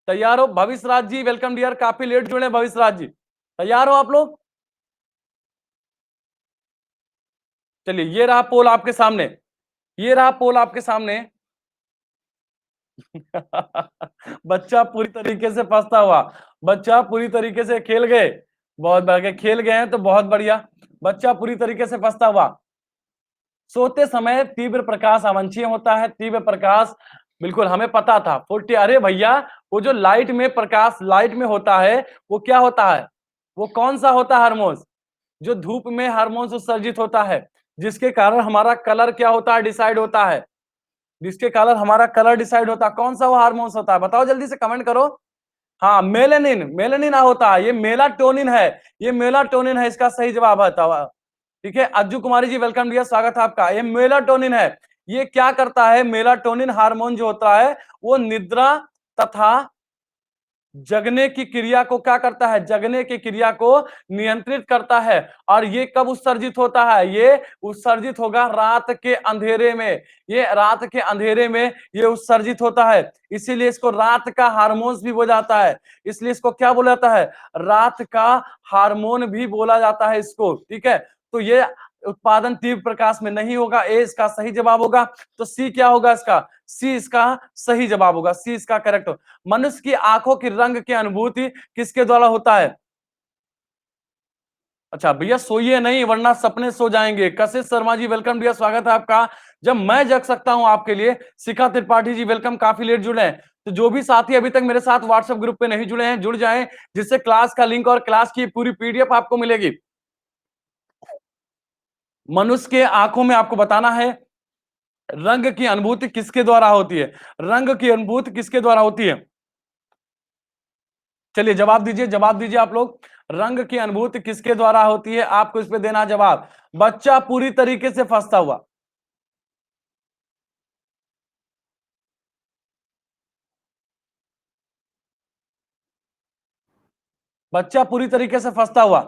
तैयार हो। भविष्य राज जी वेलकम डियर, काफी लेट जुड़े भविष्य राज जी, तैयार हो आप लोग। चलिए, ये रहा पोल आपके सामने, ये रहा पोल आपके सामने। बच्चा पूरी तरीके से फंसता हुआ, बच्चा पूरी तरीके से खेल गए, बहुत बढ़िया खेल गए हैं तो बहुत बढ़िया। बच्चा पूरी तरीके से फंसता हुआ। सोते समय तीव्र प्रकाश अवांछनीय होता है, तीव्र प्रकाश, बिल्कुल हमें पता था। 40, अरे भैया वो जो लाइट में प्रकाश, लाइट में होता है वो क्या होता है, वो कौन सा होता है हार्मोन्स, जो धूप में हार्मोन्स उत्सर्जित होता है, जिसके कारण हमारा कलर क्या होता है, डिसाइड होता है, जिसके कारण हमारा कलर डिसाइड होता है। कौन सा वो हार्मोन्स होता है, बताओ जल्दी से कमेंट करो। हाँ, मेलेनिन, मेलेनिन होता है, ये मेलाटोनिन है, ये मेलाटोनिन है, इसका सही जवाब है। ठीक है, अज्जू कुमारी जी वेलकम डियर, स्वागत है आपका। ये मेलाटोनिन है, ये क्या करता है, मेलाटोनिन हार्मोन जो होता है वो निद्रा तथा जगने की क्रिया को क्या करता है, जगने की क्रिया को नियंत्रित करता है। और ये कब उत्सर्जित होता है, ये उत्सर्जित होगा रात के अंधेरे में, ये रात के अंधेरे में ये उत्सर्जित होता है, इसीलिए इसको रात का हार्मोन्स भी बोला जाता है, इसलिए इसको क्या बोला जाता है, रात का हार्मोन भी बोला जाता है इसको। ठीक है, तो ये उत्पादन तीव्र प्रकाश में नहीं होगा, ए इसका सही जवाब होगा। तो सी क्या होगा इसका, सी इसका सही जवाब होगा, सी इसका करेक्ट हो। मनुष्य की आंखों की रंग की अनुभूति किसके द्वारा होता है। अच्छा भैया सोइए नहीं वरना सपने सो जाएंगे। कशिश शर्मा जी वेलकम भैया, स्वागत है आपका। जब मैं जग सकता हूं आपके लिए। शिखा त्रिपाठी जी वेलकम, काफी लेट जुड़े हैं। तो जो भी साथी अभी तक मेरे साथ व्हाट्सएप ग्रुप पे नहीं जुड़े हैं, जुड़ जाएं, जिससे क्लास का लिंक और क्लास की पूरी पीडीएफ आपको मिलेगी। मनुष्य के आंखों में आपको बताना है रंग की अनुभूति किसके द्वारा होती है, रंग की अनुभूति किसके द्वारा होती है। चलिए जवाब दीजिए आप लोग। रंग की अनुभूति किसके द्वारा होती है, आपको इस पे देना जवाब। बच्चा पूरी तरीके से फंसता हुआ, बच्चा पूरी तरीके से फंसता हुआ।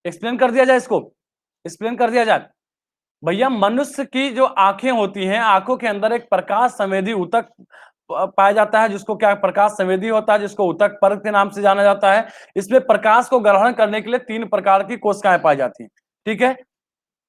एक्सप्लेन कर दिया जाए इसको, एक्सप्लेन कर दिया जाए। भैया मनुष्य की जो आंखें होती हैं, आंखों के अंदर एक प्रकाश संवेदी ऊतक पाया जाता है, जिसको क्या प्रकाश संवेदी होता है, जिसको ऊतक परत के नाम से जाना जाता है। इसमें प्रकाश को ग्रहण करने के लिए 3 प्रकार की कोशिकाएं पाई जाती हैं। ठीक है,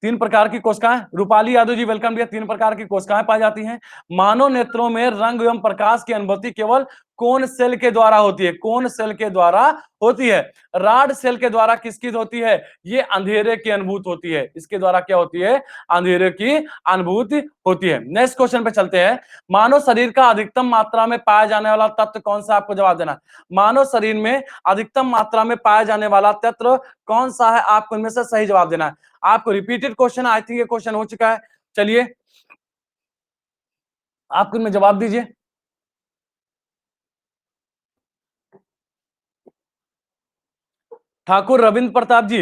3 प्रकार की कोशिकाएं, रूपाली यादव जी वेलकम भैया। 3 प्रकार की कोशिकाएं पाई जाती हैं। मानव नेत्रों में रंग एवं प्रकाश की अनुभूति केवल कौन सेल के द्वारा होती है, कौन सेल के द्वारा होती है? राड सेल के द्वारा। किसकी होती है? ये अंधेरे की अनुभूति होती है। इसके द्वारा क्या होती है? अंधेरे की अनुभूति होती है। नेक्स्ट क्वेश्चन पे चलते हैं। मानव शरीर का अधिकतम मात्रा में पाया जाने वाला तत्व कौन सा, आपको जवाब देना। मानव शरीर में अधिकतम मात्रा में पाया जाने वाला तत्व कौन सा है, आपको इनमें से सही जवाब देना है। आपको रिपीटेड क्वेश्चन, आई थिंक ये क्वेश्चन हो चुका है। चलिए आपको इनमें जवाब दीजिए। ठाकुर रविंद्र प्रताप जी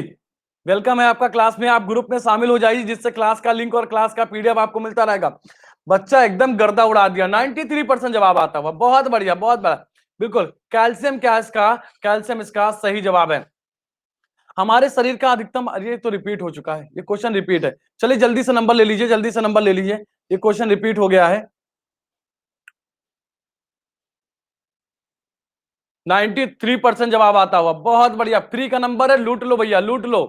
वेलकम है आपका क्लास में। आप ग्रुप में शामिल हो जाइए, जिससे क्लास का लिंक और क्लास का पीडीएफ आपको मिलता रहेगा। बच्चा एकदम गर्दा उड़ा दिया, 93% जवाब आता हुआ, बहुत बढ़िया, बहुत बड़ा। बिल्कुल, कैल्शियम क्या इसका, कैल्शियम इसका सही जवाब है। हमारे शरीर का अधिकतम, ये तो रिपीट हो चुका है, ये क्वेश्चन रिपीट है। चलिए जल्दी से नंबर ले लीजिए, जल्दी से नंबर ले लीजिए, ये क्वेश्चन रिपीट हो गया है। 93% जवाब आता हुआ, बहुत बढ़िया। फ्री का नंबर है, लूट लो भैया, लूट लो।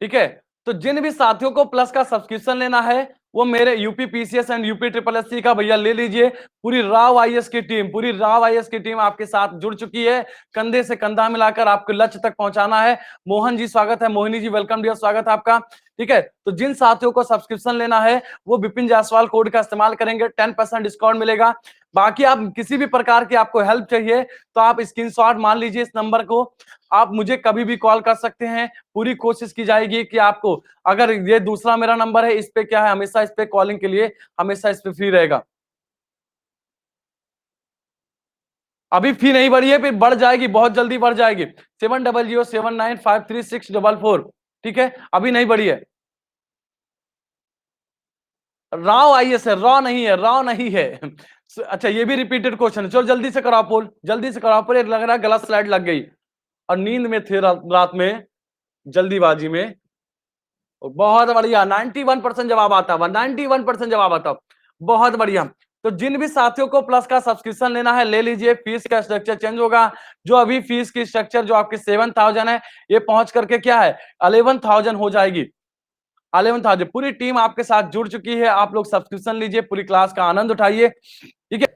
ठीक है, तो जिन भी साथियों को प्लस का सब्सक्रिप्शन लेना है, वो मेरे UP PCS and UP triple SC का भैया ले लीजिए। पूरी राव आईएएस की टीम, पूरी राव आईएएस की टीम आपके साथ जुड़ चुकी है। कंधे से कंधा मिलाकर आपके लक्ष्य तक पहुंचाना है। मोहन जी स्वागत है, मोहिनी जी वेलकम डियर, स्वागत है आपका। ठीक है, तो जिन साथियों को सब्सक्रिप्शन लेना है, वो विपिन जायसवाल कोड का इस्तेमाल करेंगे, 10% डिस्काउंट मिलेगा। बाकी आप किसी भी प्रकार की आपको हेल्प चाहिए, तो आप स्क्रीनशॉट मान लीजिए इस नंबर को, आप मुझे कभी भी कॉल कर सकते हैं। पूरी कोशिश की जाएगी कि आपको, अगर ये दूसरा मेरा नंबर है, इस पे क्या है, हमेशा इस पे कॉलिंग के लिए हमेशा इस पे फ्री रहेगा। अभी फी नहीं बढ़ी है, फिर बढ़ जाएगी, बहुत जल्दी बढ़ जाएगी। 7007953644। ठीक है, अभी नहीं बढ़ी है। राव आईएएस है, रॉ नहीं है, रॉ नहीं है। अच्छा, ये भी रिपीटेड क्वेश्चन है। चलो जल्दी से कराओ पोल, जल्दी से कराओ पोल। लग रहा है गलत स्लाइड लग गई और नींद में थे रात में, जल्दीबाजी में। बहुत बढ़िया, 91% जवाब आता हुआ, 91% जवाब आता। बहुत बढ़िया। तो जिन भी साथियों को प्लस का सब्सक्रिप्शन लेना है, ले लीजिए। फीस का स्ट्रक्चर चेंज होगा। जो अभी फीस की स्ट्रक्चर जो आपकी 7000 है, ये पहुंच करके क्या है, 11000 हो जाएगी। 11000। पूरी टीम आपके साथ जुड़ चुकी है। आप लोग सब्सक्रिप्शन लीजिए, पूरी क्लास का आनंद उठाइए। ठीक है,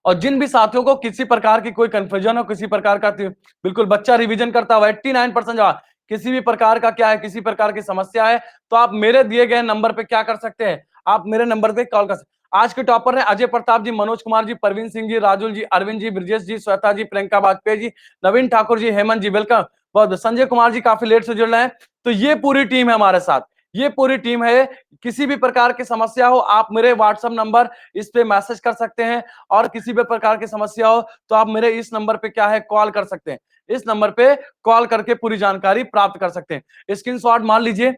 और जिन भी साथियों को किसी प्रकार की कोई कंफ्यूजन हो, किसी प्रकार का, बिल्कुल बच्चा रिवीजन करता हुआ 89% जवाब, किसी भी प्रकार का क्या है, किसी प्रकार की समस्या है, तो आप मेरे दिए गए नंबर पे क्या कर सकते हैं, आप मेरे नंबर पे कॉल कर सकते हैं। आज के टॉपर है अजय प्रताप जी, मनोज कुमार जी, परवीन सिंह जी, राजुल जी, अरविंद जी, ब्रजेश जी, श्वेता जी, प्रियंका वाजपेयी जी, नवीन ठाकुर जी, हेमंत जी वेलकम। बहुत संजय कुमार जी काफी लेट से जुड़ रहे हैं। तो ये पूरी टीम है हमारे साथ, ये पूरी टीम है। किसी भी प्रकार की समस्या हो, आप मेरे व्हाट्सएप नंबर इस पे मैसेज कर सकते हैं। और किसी भी प्रकार की समस्या हो, तो आप मेरे इस नंबर पे क्या है, कॉल कर सकते हैं। इस नंबर पे कॉल करके पूरी जानकारी प्राप्त कर सकते हैं। स्क्रीनशॉट मान लीजिए।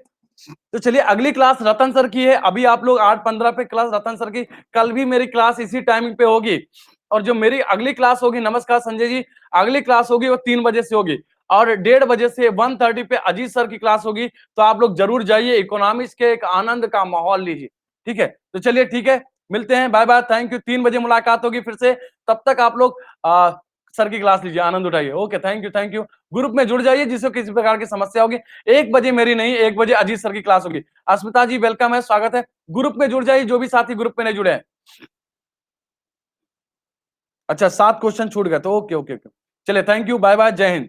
तो चलिए, अगली क्लास रतन सर की है। अभी आप लोग 8:15 पे क्लास रतन सर की, कल भी मेरी क्लास इसी टाइमिंग पे होगी। और जो मेरी अगली क्लास होगी, नमस्कार संजय जी, अगली क्लास होगी वो 3 बजे से होगी। और 1:30 से 1:30 पे अजीत सर की क्लास होगी। तो आप लोग जरूर जाइए, इकोनॉमिक्स के एक आनंद का माहौल लीजिए। ठीक है, तो चलिए ठीक है, मिलते हैं, बाय बाय, थैंक यू। 3 बजे मुलाकात होगी फिर से। तब तक आप लोग सर की क्लास लीजिए, आनंद उठाइए। Okay, thank you, thank you. Group में जुड़ जाइए, जिसको किसी प्रकार की समस्या होगी। 1 बजे मेरी नहीं, 1 बजे अजीत सर की क्लास होगी। अस्मिता जी वेलकम है, स्वागत है। ग्रुप में जुड़ जाइए, जो भी साथी ग्रुप में नहीं जुड़े हैं। अच्छा, 7 क्वेश्चन छूट गए, तो ओके ओके ओके। चलिए, थैंक यू, बाय बाय, जय हिंद।